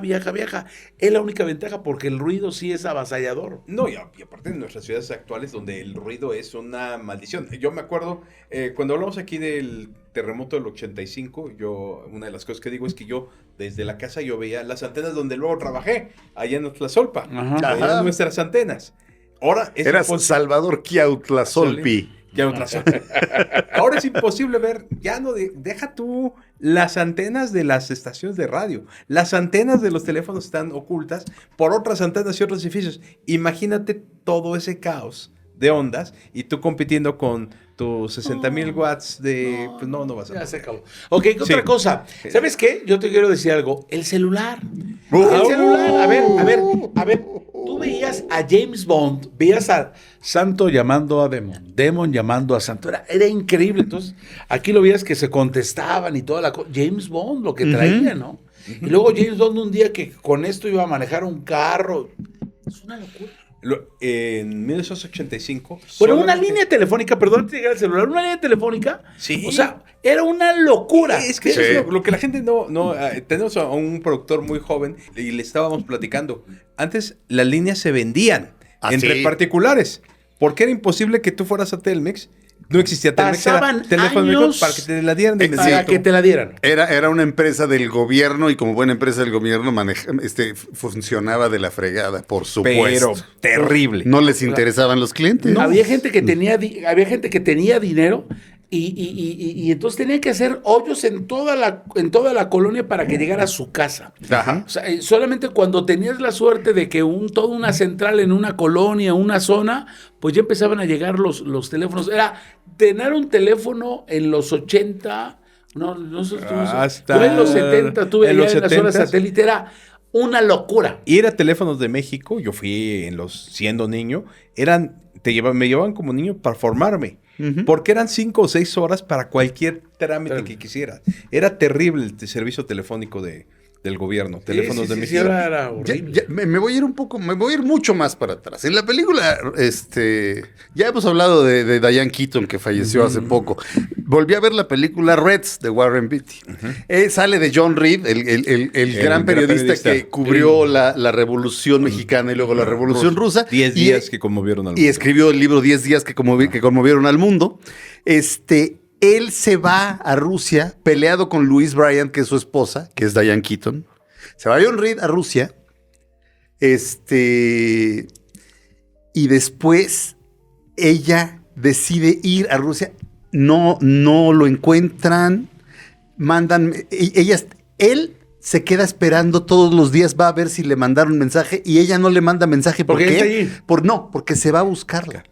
Es la única ventaja porque el ruido sí es avasallador. No, y aparte en nuestras ciudades actuales donde el ruido es una maldición. Yo me acuerdo, cuando hablamos aquí del terremoto del 85, una de las cosas que digo es que yo desde la casa yo veía las antenas donde luego trabajé, allá en Tlazolpa, veía nuestras antenas. Ahora Eras Salvador Kiautlazolpi. Ahora es imposible ver, ya no deja tú las antenas de las estaciones de radio, las antenas de los teléfonos están ocultas por otras antenas y otros edificios. Imagínate todo ese caos de ondas y tú compitiendo con tus 60,000 watts de... pues no vas a... Ya se acabó. Ok, otra cosa. ¿Sabes qué? Yo te quiero decir algo. El celular. El celular. A ver. Tú veías a James Bond, veías a Santo llamando a Demon, Demon llamando a Santo. Era increíble. Entonces, aquí lo veías que se contestaban y toda la cosa. James Bond, lo que traía, ¿no? Y luego James Bond un día que con esto iba a manejar un carro. Es una locura. En 1985... Bueno, una línea telefónica, perdón, antes de llegar al celular, una línea telefónica, sí. O sea, era una locura. Es que eso es lo que la gente no tenemos a un productor muy joven y le estábamos platicando. Antes las líneas se vendían entre particulares, porque era imposible que tú fueras a Telmex. No existía Telmex, era teléfono para que te la dieran. Para que te la dieran. Era una empresa del gobierno y como buena empresa del gobierno funcionaba de la fregada, por supuesto. Pero terrible. No les interesaban los clientes. No. Había gente que tenía dinero Y entonces tenía que hacer hoyos en toda la colonia para que llegara a su casa. Ajá. O sea, solamente cuando tenías la suerte de que toda una central en una colonia, una zona, pues ya empezaban a llegar los teléfonos. Era tener un teléfono en los 80, tuve en los 70, tuve en allá los en las zonas 70s. satélite, era una locura. Ir a Teléfonos de México, yo fui siendo niño, me llevaban como niño para formarme. Porque eran 5 o 6 horas para cualquier trámite que quisieras. Era terrible el servicio telefónico del gobierno, Teléfonos de México. Era horrible. Me voy a ir me voy a ir mucho más para atrás. En la película, ya hemos hablado de Diane Keaton, que falleció hace poco. Volví a ver la película Reds de Warren Beatty. Sale de John Reed, el gran periodista que cubrió la Revolución Mexicana y luego la Revolución Rusa. 10 días que conmovieron al mundo. Y escribió el libro 10 días que conmovieron al mundo. Él se va a Rusia peleado con Louise Bryant, que es su esposa, que es Diane Keaton. Se va John Reed a Rusia. Y después ella decide ir a Rusia. No lo encuentran. Él se queda esperando todos los días, va a ver si le mandaron mensaje y ella no le manda mensaje. ¿Por qué? Está allí. Porque se va a buscarla.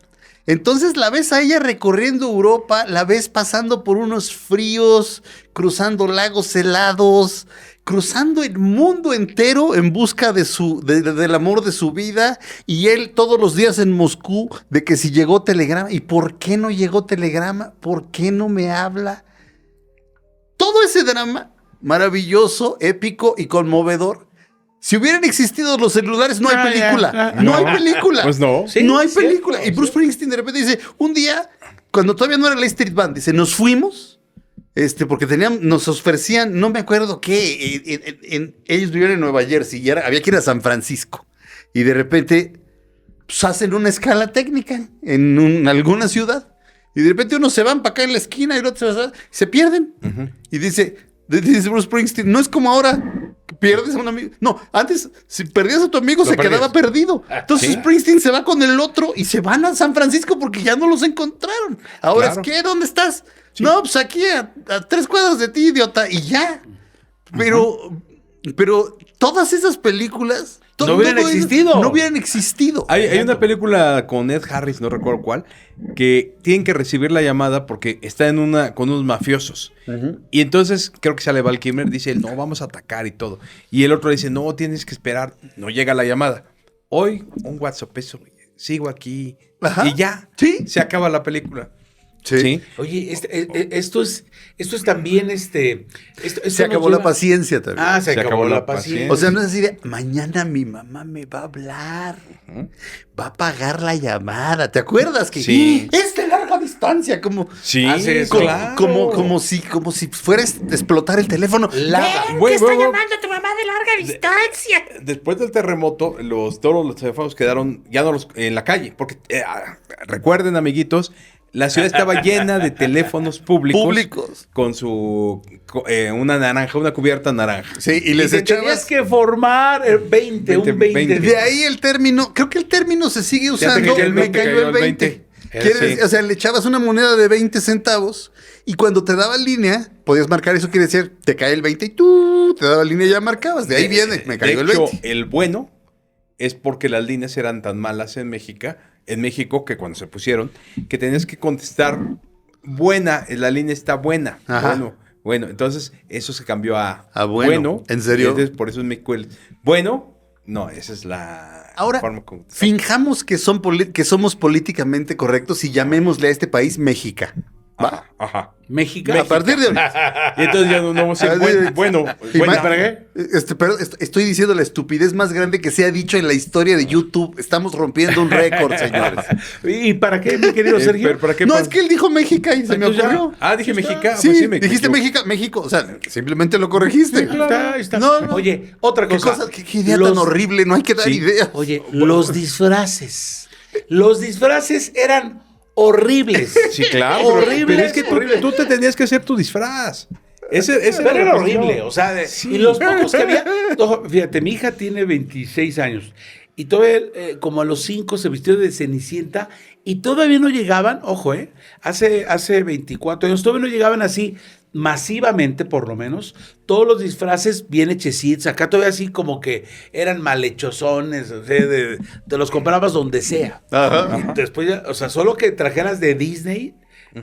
Entonces la ves a ella recorriendo Europa, la ves pasando por unos fríos, cruzando lagos helados, cruzando el mundo entero en busca del amor de su vida, y él todos los días en Moscú de que si llegó telegrama. ¿Y por qué no llegó telegrama? ¿Por qué no me habla? Todo ese drama maravilloso, épico y conmovedor. Si hubieran existido los celulares, no hay película. No hay película. Pues no. Sí, no hay cierto, película. Y Bruce Springsteen de repente dice, un día, cuando todavía no era la Street Band, dice, nos fuimos, porque nos ofrecían, no me acuerdo qué, ellos vivían en Nueva Jersey y había que ir a San Francisco. Y de repente, pues, hacen una escala técnica en alguna ciudad. Y de repente unos se van para acá en la esquina y el otro se pierden. Y dice Bruce Springsteen, no es como ahora que pierdes a un amigo. No, antes, si perdías a tu amigo, se quedaba perdido. Entonces Springsteen se va con el otro y se van a San Francisco porque ya no los encontraron. Ahora es que, ¿dónde estás? Sí. No, pues aquí a 3 cuadras de ti, idiota, y ya. Pero todas esas películas no hubieran existido. No hubieran existido. Hay una película con Ed Harris, no recuerdo cuál, que tienen que recibir la llamada porque está con unos mafiosos. Y entonces creo que sale Val Kilmer, dice, no, vamos a atacar y todo. Y el otro dice, no, tienes que esperar. No llega la llamada. Hoy, un WhatsApp, sigo aquí. Ajá. Y ya, se acaba la película. Sí. Oye, esto es también se acabó la paciencia también. Se acabó la paciencia. O sea, no es así de mañana mi mamá me va a hablar, va a pagar la llamada. ¿Te acuerdas que es de larga distancia? Como como si fuera a explotar el teléfono. ¿Qué está llamando a tu mamá de larga distancia? Después del terremoto, todos los teléfonos quedaron ya no en la calle, porque recuerden, amiguitos, la ciudad estaba llena de teléfonos públicos. Con una cubierta naranja. Sí, y les tenías que formar 20. De ahí el término, creo que el término se sigue usando. Me cayó el 20. O sea, le echabas una moneda de 20 centavos y cuando te daba línea, podías marcar, eso quiere decir, te cae el 20 y tú te daba línea y ya marcabas. De ahí viene, me cayó el 20. El bueno es porque las líneas eran tan malas en México que cuando se pusieron, que tenías que contestar buena, la línea está buena. Ajá. Bueno, entonces eso se cambió a bueno. ¿En serio? Entonces, por eso es México bueno, no, esa es la forma como... Finjamos que somos políticamente correctos y llamémosle a este país México. ¿Va? Ajá. México. A partir de hoy. Y entonces ya no vamos a ser bueno. ¿Para qué? Pero estoy diciendo la estupidez más grande que se ha dicho en la historia de YouTube. Estamos rompiendo un récord, señores. ¿Y para qué, mi querido Sergio? ¿Para qué? No, es que él dijo México y se me ocurrió. Dije México. Sí, pues dijiste México. O sea, simplemente lo corregiste. Sí, claro. Está. No. Oye, otra cosa. ¿Qué idea tan horrible? No hay que dar ideas. Oye, los disfraces. Los disfraces eran horribles. Sí, claro. Horribles. Pero es que tú te tenías que hacer tu disfraz. Ese era horrible. O sea, y los pocos que había. Fíjate, mi hija tiene 26 años. Y todavía, como a los 5, se vistió de Cenicienta Y todavía no llegaban, ojo, hace 24 años, todavía no llegaban así masivamente, por lo menos, todos los disfraces bien hechecitos. Acá todavía así como que eran malhechosones, o sea, te los comprabas donde sea. Ajá. Y después, o sea, solo que trajeras de Disney.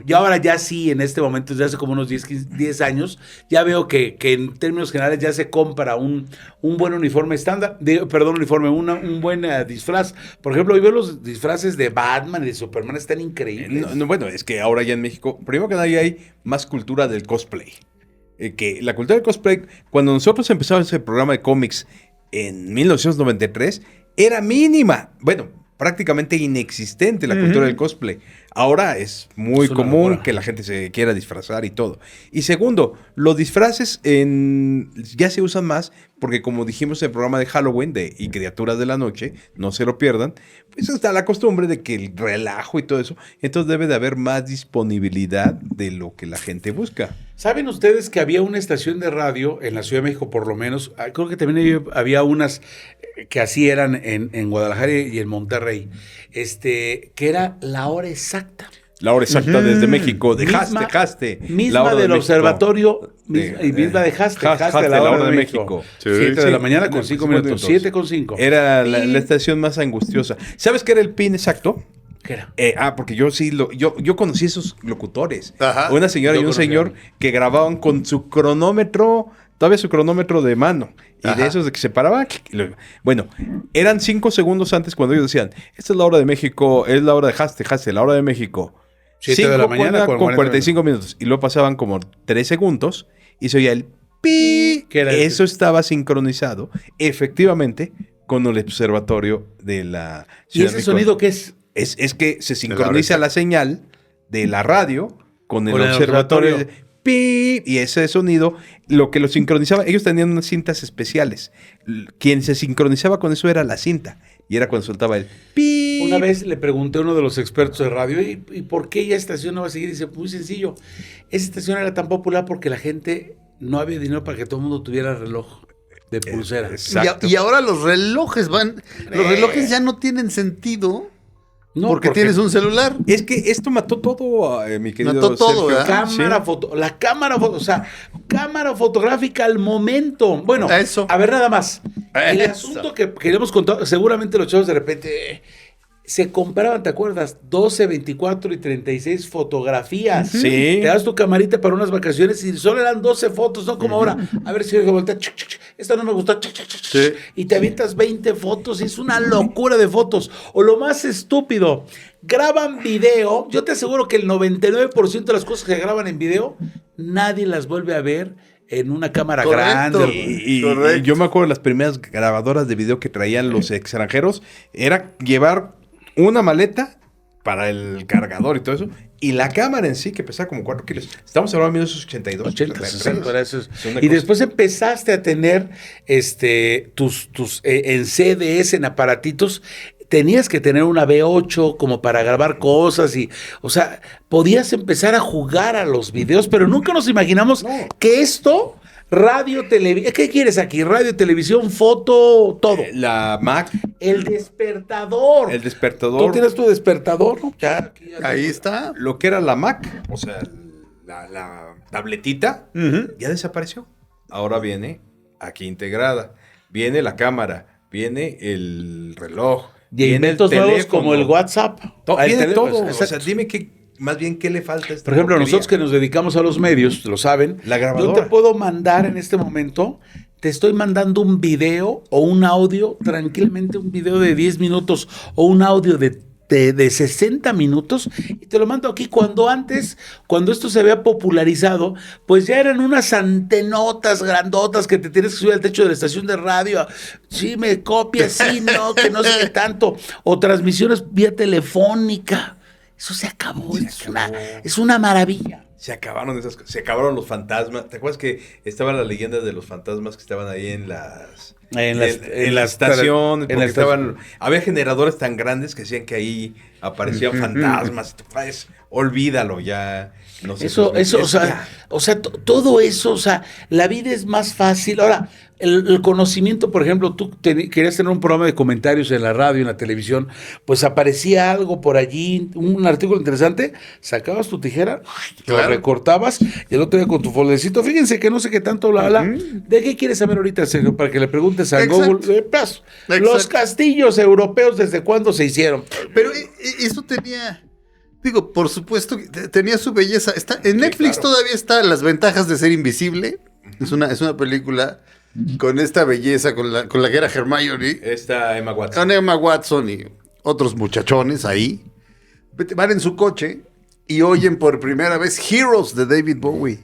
Yo ahora ya sí, en este momento, desde hace como unos 10 años, ya veo que en términos generales ya se compra un buen uniforme estándar, un buen disfraz. Por ejemplo, hoy veo los disfraces de Batman y de Superman, están increíbles. Bueno, es que ahora ya en México, primero que nada, ya hay más cultura del cosplay. Que la cultura del cosplay, cuando nosotros empezamos ese programa de cómics en 1993, era mínima. Bueno, prácticamente inexistente la cultura del cosplay. Ahora es muy común que la gente se quiera disfrazar y todo. Y segundo, los disfraces ya se usan más porque, como dijimos en el programa de Halloween y Criaturas de la Noche, no se lo pierdan, pues está la costumbre de que el relajo y todo eso, entonces debe de haber más disponibilidad de lo que la gente busca. ¿Saben ustedes que había una estación de radio en la Ciudad de México, por lo menos? Creo que también había unas que así eran en Guadalajara y en Monterrey, que era la hora exacta. La hora exacta desde México, Misma la del México. observatorio, misma de Haste, la hora de México. 7 de la mañana con 5 minutos. 7 con 5. Era la estación más angustiosa. ¿Sabes qué era el pin exacto? ¿Qué era? Porque yo conocí esos locutores. Ajá. Una señora y un señor que grababan con su cronómetro, todavía su cronómetro de mano. Y de esos de que se paraba. Bueno, eran 5 segundos antes cuando ellos decían, esta es la hora de México, es la hora de Haste, la hora de México. 7 de la mañana con 45 minutos. Y luego pasaban como 3 segundos y se oía el pi. ¿Qué era eso estaba sincronizado, efectivamente, con el observatorio de la ¿Y Ciudad ese de México. sonido qué es? Es que se sincroniza la señal de la radio con el observatorio. ¡Pi! Y ese sonido, lo que lo sincronizaba, ellos tenían unas cintas especiales. Quien se sincronizaba con eso era la cinta. Y era cuando soltaba el pi. Una vez le pregunté a uno de los expertos de radio, ¿y por qué esa estación no va a seguir? Dice, muy sencillo, esa estación era tan popular porque la gente no había dinero para que todo el mundo tuviera reloj de pulsera. Exacto. Y ahora los relojes los relojes ya no tienen sentido. No, porque tienes un celular. Es que esto mató todo, mi querido Mató todo, Sergio. ¿verdad? Cámara fotográfica al momento. Bueno, Eso. a ver nada más. El Eso. asunto que queremos contar, seguramente los chavos de repente se compraban, ¿te acuerdas? 12, 24 y 36 fotografías. Sí. Te das tu camarita para unas vacaciones y solo eran 12 fotos, no como ahora. A ver si voltea, esta no me gustó. Sí. Y te avientas 20 fotos y es una locura de fotos. O lo más estúpido, graban video. Yo te aseguro que el 99% de las cosas que graban en video, nadie las vuelve a ver en una cámara Correcto. grande. Y Correcto. yo me acuerdo de las primeras grabadoras de video que traían los extranjeros, era llevar una maleta para el cargador y todo eso, y la cámara en sí, que pesaba como 4 kilos. Estamos hablando de 1982. 80, 60, para eso. Es una Y cosa. después empezaste a tener tus en CDs, en aparatitos. Tenías que tener una V8 como para grabar cosas o sea, podías empezar a jugar a los videos, pero nunca nos imaginamos que esto, radio, televisión, ¿qué quieres aquí? Radio, televisión, foto, todo. La Mac, El despertador. el despertador. ¿Tú tienes tu despertador? ¿No? Ya, aquí ya Ahí tengo. está. Lo que era la Mac, o sea, la tabletita, ya desapareció. Ahora viene aquí integrada. Viene la cámara, viene el reloj. Y viene inventos nuevos como el WhatsApp. Viene El todo. teléfono, O sea, exacto. dime más bien qué le falta a esta Por ejemplo, porquería? nosotros que nos dedicamos a los medios, lo saben, La yo grabadora. te puedo mandar en este momento, te estoy mandando un video o un audio, tranquilamente un video de 10 minutos o un audio de 60 minutos y te lo mando aquí cuando esto se había popularizado, pues ya eran unas antenotas grandotas que te tienes que subir al techo de la estación de radio, sí me copias, sí, no, que no sé qué tanto, o transmisiones vía telefónica. Eso se acabó, es una maravilla. Se acabaron esas cosas. Se acabaron los fantasmas. ¿Te acuerdas que estaban las leyendas de los fantasmas que estaban ahí en las En la estación, en porque la estaban, había generadores tan grandes que decían que ahí aparecían fantasmas. Pues, olvídalo ya. No se Eso, transmite. o sea, todo eso, o sea, la vida es más fácil. Ahora, el conocimiento, por ejemplo, tú querías tener un programa de comentarios en la radio, en la televisión, pues aparecía algo por allí, un artículo interesante, sacabas tu tijera, lo recortabas y el otro día con tu foldecito, fíjense que no sé qué tanto ¿de qué quieres saber ahorita, Sergio? Para que le preguntes a Google, los castillos europeos, ¿desde cuándo se hicieron? Pero eso tenía... Digo, por supuesto que tenía su belleza. En Netflix todavía está Las ventajas de ser invisible. Es una película con esta belleza, con la que era Hermione. Esta Emma Watson. Con Emma Watson y otros muchachones ahí. Van en su coche y oyen por primera vez Heroes de David Bowie.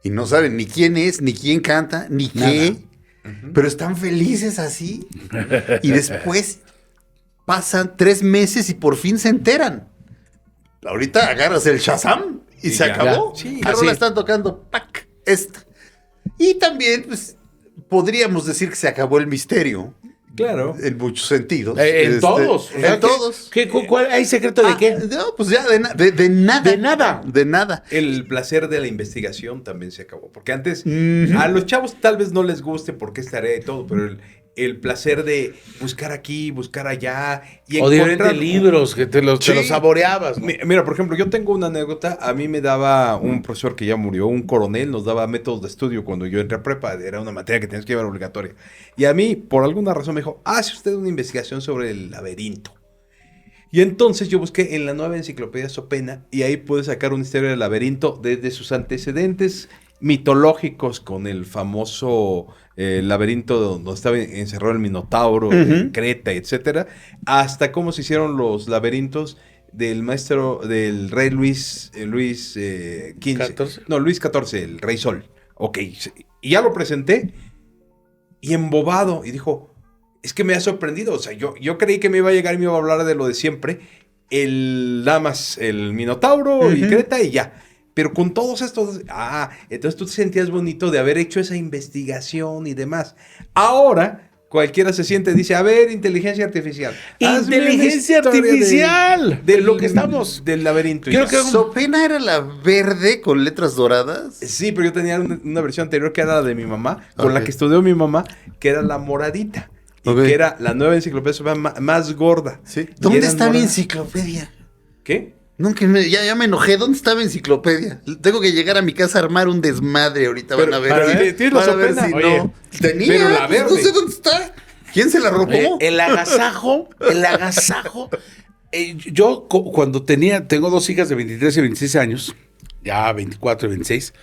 Y no saben ni quién es, ni quién canta, ni qué. Pero están felices así. Y después pasan 3 meses y por fin se enteran. Ahorita agarras el Shazam y se acabó. Sí, Ahora la están tocando. ¡Pac! Esta. Y también, pues, podríamos decir que se acabó el misterio. Claro. En muchos sentidos. En todos. En todos. ¿Cuál hay secreto de qué? No, pues ya de nada. De nada. De nada. El placer de la investigación también se acabó. Porque antes, a los chavos tal vez no les guste porque es tarea y todo, pero el placer de buscar aquí, buscar allá y o encontrar diferentes libros que te los saboreabas, ¿no? Mira, por ejemplo, yo tengo una anécdota. A mí me daba un profesor que ya murió, un coronel, nos daba métodos de estudio cuando yo entré a prepa. Era una materia que tenías que llevar obligatoria. Y a mí, por alguna razón, me dijo, hace usted una investigación sobre el laberinto. Y entonces yo busqué en la nueva enciclopedia Sopena y ahí pude sacar una historia del laberinto desde sus antecedentes mitológicos con el famoso laberinto donde estaba encerrado el Minotauro, Creta, etcétera, hasta cómo se hicieron los laberintos del maestro, del rey Luis XV. ¿14? No, Luis XIV, el rey Sol. Ok, y ya lo presenté y embobado, y dijo, es que me ha sorprendido, o sea, yo creí que me iba a llegar y me iba a hablar de lo de siempre, nada más el Minotauro y Creta y ya. Pero con todos estos... entonces tú te sentías bonito de haber hecho esa investigación y demás. Ahora, cualquiera se siente y dice, a ver, inteligencia artificial. Inteligencia artificial. De lo que estamos. Del laberinto. Creo que Sopena era la verde con letras doradas. Sí, pero yo tenía una versión anterior que era la de mi mamá, con la que estudió mi mamá, que era la moradita. Y que era la nueva enciclopedia más gorda. ¿Sí? ¿Dónde está mi enciclopedia? ¿Qué? Nunca ya me enojé. ¿Dónde está mi enciclopedia? Tengo que llegar a mi casa a armar un desmadre ahorita. Pero, van a ver. ¿tienes la Sopena? Si Oye, no. Tenía, pero la pues, verde. no sé dónde está. ¿Quién se la robó? El agasajo. Yo cuando tengo 2 hijas de 23 y 26 años, ya 24 y 26,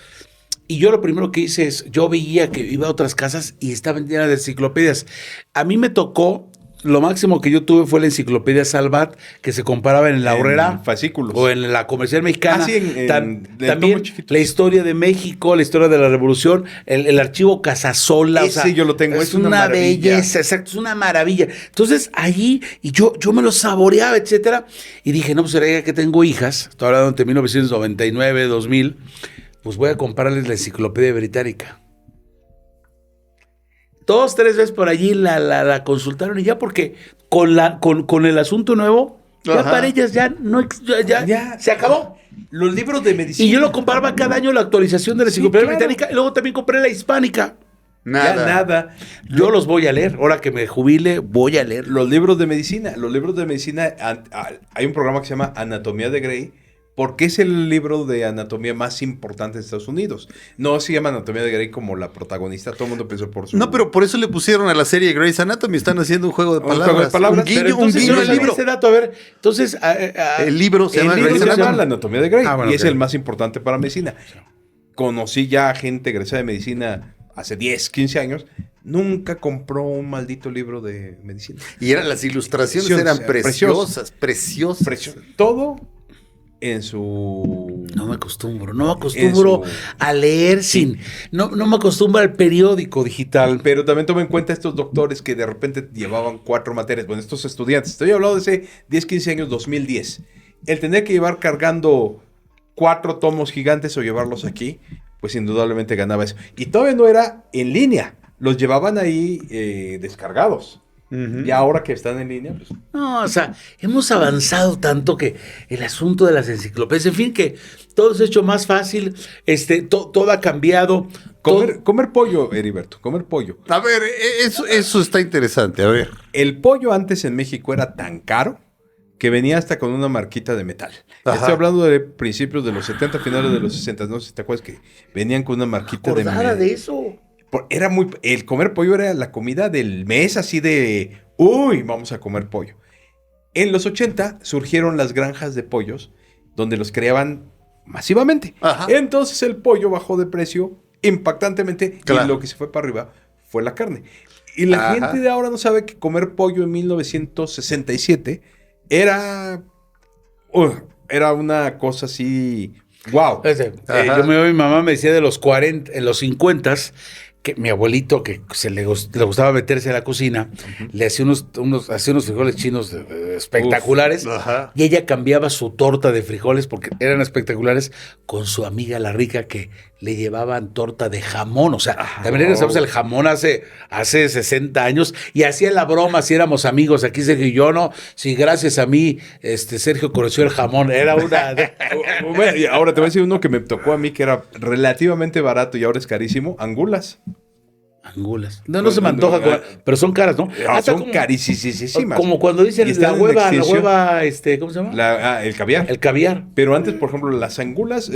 y yo lo primero que hice es, yo veía que iba a otras casas y estaban llenas de enciclopedias. A mí me tocó, lo máximo que yo tuve fue la enciclopedia Salvat, que se comparaba en la Aurrera. Fascículos. O en la Comercial Mexicana. Sí, también la historia de México, la historia de la Revolución, el archivo Casasola. Sí, yo lo tengo. Es una belleza, exacto, es una maravilla. Entonces, allí, y yo me lo saboreaba, etcétera. Y dije, no, pues era que tengo hijas, estoy hablando de 1999, 2000, pues voy a comprarles la enciclopedia británica. 2, 3 veces por allí la consultaron y ya porque con el asunto nuevo, ya para ellas ya se acabó. Los libros de medicina. Y yo lo compraba cada año la actualización de la enciclopedia británica y luego también compré la hispánica. Nada. Yo los voy a leer. Ahora que me jubile, voy a leer. Los libros de medicina. Hay un programa que se llama Anatomía de Grey, porque es el libro de anatomía más importante de Estados Unidos. No se llama Anatomía de Grey como la protagonista. Todo el mundo pensó por su... No, pero por eso le pusieron a la serie Grey's Anatomy. Están haciendo un juego de palabras. Juego de palabras. Un guiño al libro. Ese dato, a ver. Entonces... el libro se llama Grey's La Anatomía de Grey. Bueno, y es el más importante para medicina. Conocí ya gente egresada de medicina hace 10, 15 años. Nunca compró un maldito libro de medicina. Y las ilustraciones eran preciosas. Todo en su... No me acostumbro a leer sin... No me acostumbro al periódico digital. Pero también toma en cuenta estos doctores que de repente llevaban 4 materias. Bueno, estos estudiantes. Estoy hablando de hace 10, 15 años, 2010. El tener que llevar cargando 4 tomos gigantes o llevarlos aquí, pues indudablemente ganaba eso. Y todavía no era en línea. los llevaban ahí descargados. Y ahora que están en línea, pues... No, o sea, hemos avanzado tanto que el asunto de las enciclopedias, en fin, que todo se ha hecho más fácil, todo ha cambiado. Comer pollo, Heriberto, comer pollo. A ver, eso está interesante, a ver. El pollo antes en México era tan caro que venía hasta con una marquita de metal. Ajá. Estoy hablando de principios de los 70, finales de los 60, no sé si te acuerdas que venían con una marquita de metal. de eso. El comer pollo era la comida del mes, así de, uy, vamos a comer pollo. En los 80 surgieron las granjas de pollos, donde los creaban masivamente. Ajá. Entonces el pollo bajó de precio impactantemente, Claro. y lo que se fue para arriba fue la carne. Y la Ajá. gente de ahora no sabe que comer pollo en 1967 era una cosa así, wow. Yo mi mamá me decía de los 40, en los 50, que mi abuelito, que le gustaba meterse a la cocina, le hacía hacía unos frijoles chinos espectaculares. Ajá. Y ella cambiaba su torta de frijoles, porque eran espectaculares, con su amiga la rica, que le llevaban torta de jamón. O sea, también era, ¿sabes? El jamón hace 60 años, y hacía la broma si éramos amigos, aquí Sergio y yo, no, si gracias a mí, Sergio conoció el jamón, era una... Bueno, y ahora te voy a decir uno que me tocó a mí, que era relativamente barato y ahora es carísimo, angulas. Angulas. No se me antoja, pero son caras, ¿no? Hasta Son carísimas. Como cuando dicen Y están en la extinción. hueva, ¿cómo se llama? El caviar. El caviar. Pero antes, por ejemplo, las angulas,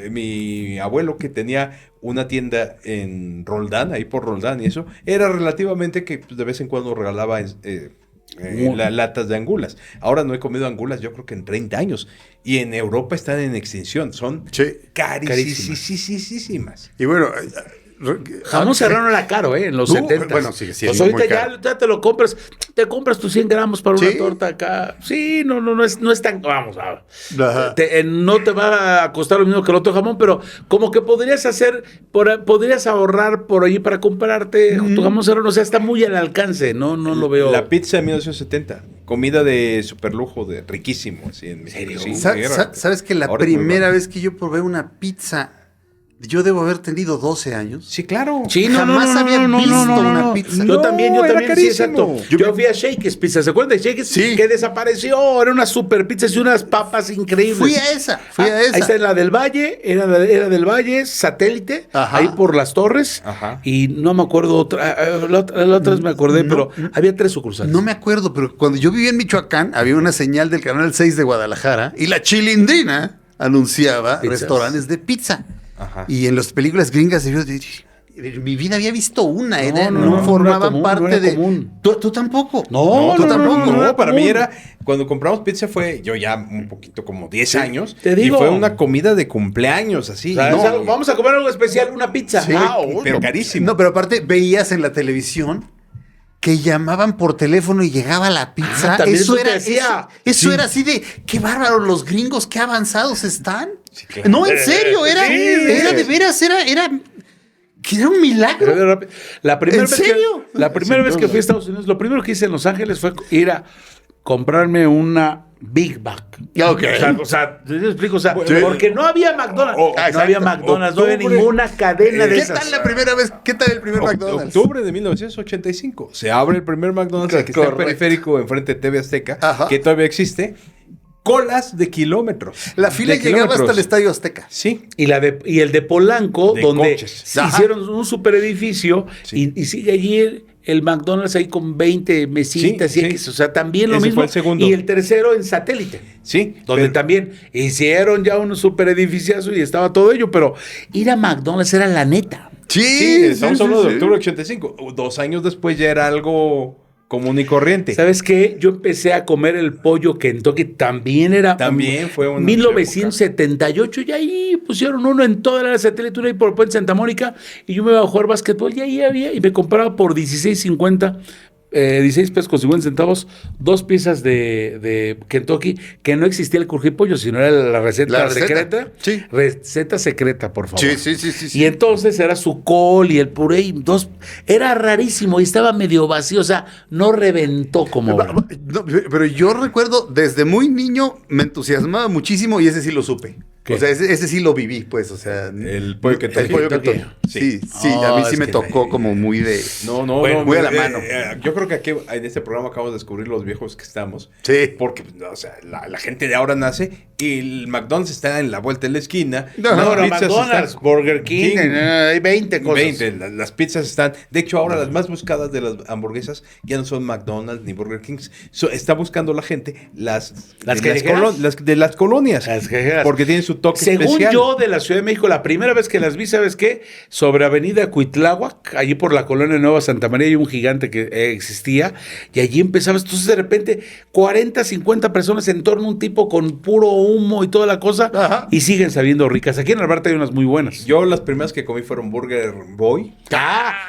mi abuelo que tenía una tienda en Roldán, ahí por Roldán y eso, era relativamente que pues, de vez en cuando regalaba latas de angulas. Ahora no he comido angulas, yo creo que en 30 años. Y en Europa están en extinción. Son carísimas. Y bueno, Jamón serrano era caro, en los 70. Bueno, sigue siendo Pues ahorita muy caro. ya te lo compras. Te compras tus 100 gramos para una torta acá. Sí, no es tan... Vamos, Ajá. no te va a costar lo mismo que el otro jamón, pero como que podrías podrías ahorrar por ahí para comprarte tu jamón serrano. O sea, está muy al alcance, no lo veo. La pizza de 1970, comida de superlujo, de riquísimo. Así en ¿Serio? Sí, ¿Sabes que la ahora es muy primera barato. vez que yo probé una pizza, yo debo haber tenido 12 años? Sí, claro. Sí, Jamás había visto una pizza. Yo No, también, era sí, carísimo. exacto. Yo fui a Shakey's Pizza, ¿se acuerdan de Shakey's? Sí. Que desapareció, era una super pizza y unas papas increíbles. Fui a esa. Ahí está en la del Valle, era del Valle, satélite, Ajá. ahí por las torres. Ajá. Y no me acuerdo otra, la otra vez me acordé, pero había 3 sucursales. No me acuerdo, pero cuando yo vivía en Michoacán, había una señal del Canal 6 de Guadalajara y la Chilindrina anunciaba Pizzas. restaurantes de pizza. Ajá. Y en las películas gringas, en mi vida había visto una, no no formaban era común, parte no era de... común. ¿Tú tampoco? No, tú tampoco. No, para común. mí era, cuando compramos pizza fue, yo ya un poquito como 10 años, te digo. y fue una comida de cumpleaños, así. O sea, No, vamos a comer algo especial, una pizza. Sí, pero carísimo. No, pero aparte veías en la televisión que llamaban por teléfono y llegaba la pizza. también eso eso te era, decía. eso Sí. era así de, qué bárbaro, los gringos, qué avanzados están. claro. No, en serio, era de veras, era un milagro. La primera ¿En vez serio? La primera vez que fui a Estados Unidos, lo primero que hice en Los Ángeles fue ir a comprarme una Big Mac. Ok. O sea, ¿te explico? O sea, Sí. porque no había McDonald's. exacto. No había McDonald's, no había Octubre. ninguna cadena de ¿Qué esas. tal la primera vez? ¿Qué tal el primer McDonald's? Octubre de 1985. Se abre el primer McDonald's que está en Correcto. Periférico, enfrente de TV Azteca, Ajá. que todavía existe. Colas de kilómetros. La fila De llegaba hasta el kilómetros. Estadio Azteca. Sí. Y el de Polanco, De donde coches. se Ajá. hicieron un super edificio Sí. y sigue allí el McDonald's ahí con 20 mesitas Sí, y sí. X, o sea, también lo Ese mismo. fue el segundo. Y el tercero en satélite. Sí. Donde pero- también hicieron ya un super edificiazo y estaba todo ello, pero ir a McDonald's era la neta. Sí, estamos hablando de octubre de 85. 2 años después ya era algo común y corriente. ¿Sabes qué? Yo empecé a comer el pollo Kentucky, también era... También fue una 1978, y ahí pusieron uno en toda la satélite, uno ahí por Puente Santa Mónica, y yo me iba a jugar básquetbol, y ahí había, y me compraba por 16.50, 16 pesos con 50 centavos, 2 piezas de Kentucky, que no existía el crujipollo, sino era la receta La receta, secreta. sí. Receta secreta, por favor. Sí. Y entonces era su col y el puré y era rarísimo y estaba medio vacío, o sea, no reventó como ahora. No, pero yo recuerdo, desde muy niño me entusiasmaba muchísimo y ese sí lo supe. ¿Qué? O sea, ese sí lo viví, pues, o sea. El pollo que El pollo toque. Kentucky. Sí, sí, Oh, a mí sí es me que- tocó como muy de... No, Bueno, muy a la mano. Yo creo que aquí en este programa acabamos de descubrir los viejos que estamos. Sí. Porque, o sea, la gente de ahora nace y el McDonald's está en la vuelta de la esquina. No, No, las no, pizzas McDonald's, están- Burger King, hay 20 cosas. 20, las pizzas están. De hecho, ahora las más buscadas de las hamburguesas ya no son McDonald's ni Burger King. Está buscando la gente las callejeras. de las colonias. Las callejeras. Porque tienen su toque Según especial. yo, de la Ciudad de México, la primera vez que las vi, ¿sabes qué? Sobre Avenida Cuitláhuac, allí por la colonia Nueva Santa María, hay un gigante que existía, y allí empezabas. Entonces, de repente, 40, 50 personas en torno a un tipo con puro humo y toda la cosa, Ajá. y siguen sabiendo ricas. Aquí en Albarte hay unas muy buenas. Yo las primeras que comí fueron Burger Boy.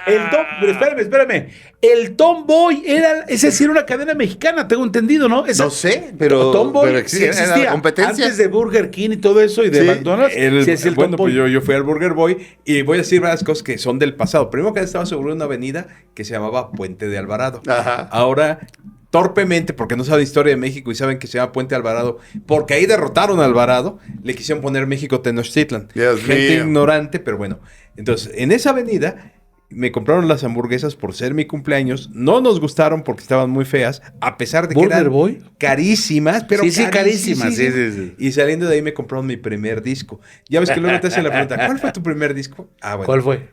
El Tom, pero espérame. El Tom Boy esa sí era una cadena mexicana, tengo entendido, ¿no? No sé, pero... Tom Boy pero sí era la existía. competencia. Antes de Burger King y todo eso y de Sí. McDonald's, sí es el Bueno, Tom Boy. pues yo fui al Burger Boy y voy a decir varias cosas que son del pasado. Primero que estaba sobre una avenida que se llamaba Puente de Alvarado. Ajá. Ahora, torpemente, porque no saben historia de México y saben que se llama Puente Alvarado, porque ahí derrotaron a Alvarado, le quisieron poner México Tenochtitlan. Dios Gente mío. ignorante, pero bueno. Entonces, en esa avenida me compraron las hamburguesas por ser mi cumpleaños. No nos gustaron porque estaban muy feas, a pesar de que ¿Burger eran Boy? carísimas, pero Sí, carísimas. Sí. Y saliendo de ahí me compraron mi primer disco. Ya ves que luego te hacen la pregunta, ¿cuál fue tu primer disco? Ah, bueno. ¿Cuál fue?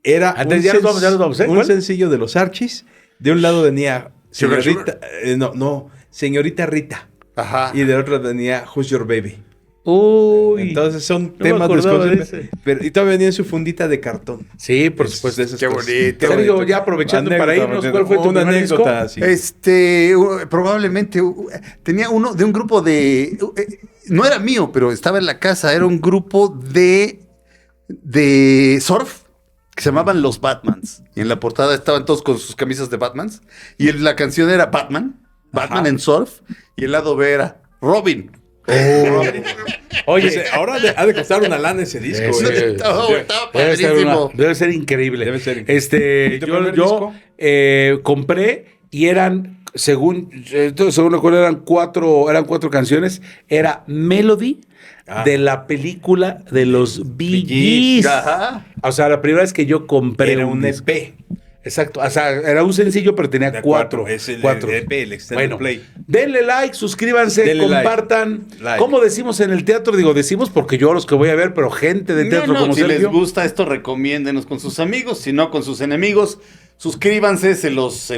Era Antes ya nos vamos, ¿eh? un ¿Cuál? sencillo de los Archies. De un lado venía Sugar, señorita, señorita Rita. Ajá. Y del otro venía Who's Your Baby. Uy. Entonces son me temas acordaba de desconocidos. ese. Y todavía venía en su fundita de cartón. Sí, por supuesto. De esas Qué cosas. bonito. Sergio, ya aprovechando para irnos, ¿cuál fue tu una primer anécdota? disco? Sí. Probablemente tenía uno de un grupo no era mío, pero estaba en la casa, era un grupo de surf que se llamaban Los Batmans. Y en la portada estaban todos con sus camisas de Batmans. Y la canción era Batman Ajá. en surf. Y el lado B era Robin. Oye, Ahora ha de costar una lana ese disco. Sí, ¿eh? Estaba debe ser, padrísimo. debe ser increíble. Debe ser increíble. ¿Y tu primer disco? Compré y eran, según recuerdo, eran cuatro canciones. Era Melody de la película de los Bee Gees. Ajá. O sea, la primera vez que yo compré Era un disco. EP. Exacto, o sea, era un sencillo, pero tenía De cuatro. Es el cuatro. EP, el Extended Bueno, Play. denle like, suscríbanse, Denle like. compartan. Like. ¿Cómo decimos en el teatro? Digo, decimos porque yo a los que voy a ver, pero gente de teatro como si Sergio. les gusta esto, recomiéndenos con sus amigos, si no con sus enemigos. Suscríbanse, se los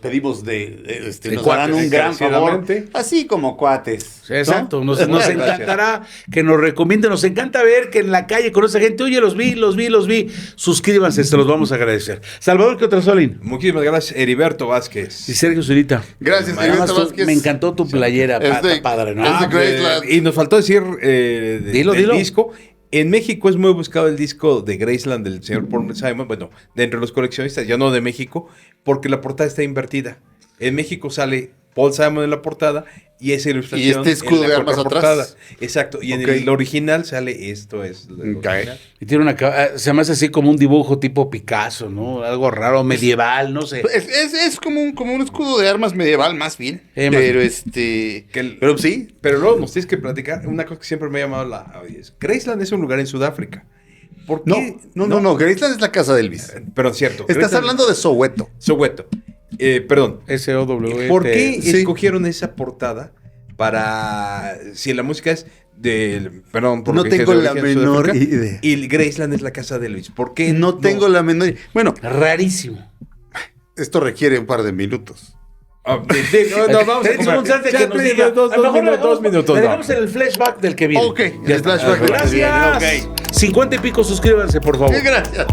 pedimos nos cuates, harán un gran favor. encarecidamente. Así como cuates. ¿no? Exacto, nos Gracias. encantará que nos recomienden, nos encanta ver que en la calle con esa gente, oye, los vi. Suscríbanse, se los vamos a agradecer. Salvador Quetrasolín Muchísimas gracias, Heriberto Vázquez. y Sergio Zurita. Gracias, Nada más Heriberto Vázquez. me encantó tu playera, Es de- padre, ¿no? es de Graceland. Y nos faltó decir Dilo. del disco. En México es muy buscado el disco de Graceland del señor Paul Simon, bueno, de entre los coleccionistas, ya no de México, porque la portada está invertida. En México sale Paul Simon en la portada y esa ilustración Y este escudo en la de armas contraportada. atrás. Exacto, y en Ok. el original sale esto es el Ok. original. Y tiene se me hace así como un dibujo tipo Picasso, ¿no? Algo raro, medieval, no sé. Es como un escudo de armas medieval, más bien. Más Pero bien. pero sí. Pero luego nos tienes que platicar una cosa que siempre me ha llamado la audiencia. Graceland es un lugar en Sudáfrica. ¿Por qué? No. Graceland es la casa de Elvis. Perdón, cierto. Estás Graceland- hablando de Soweto. Soweto. Perdón. SOW. ¿Por qué sí. escogieron esa portada para... Si la música es de... Perdón, por No lo que tengo dije, de la origen menor Sudáfrica, idea. Y Graceland es la casa de Luis. ¿Por qué No tengo la menor. Bueno, Rarísimo. esto requiere un par de minutos. No, vamos a Tenemos un chance Ya, que nos please, diga. dos A lo mejor minutos, dos minutos. Le no. dejamos en el flashback del que viene. Ok, Ya el está. flashback del que Gracias. viene, ok. 50 y pico, suscríbanse, por favor. Gracias.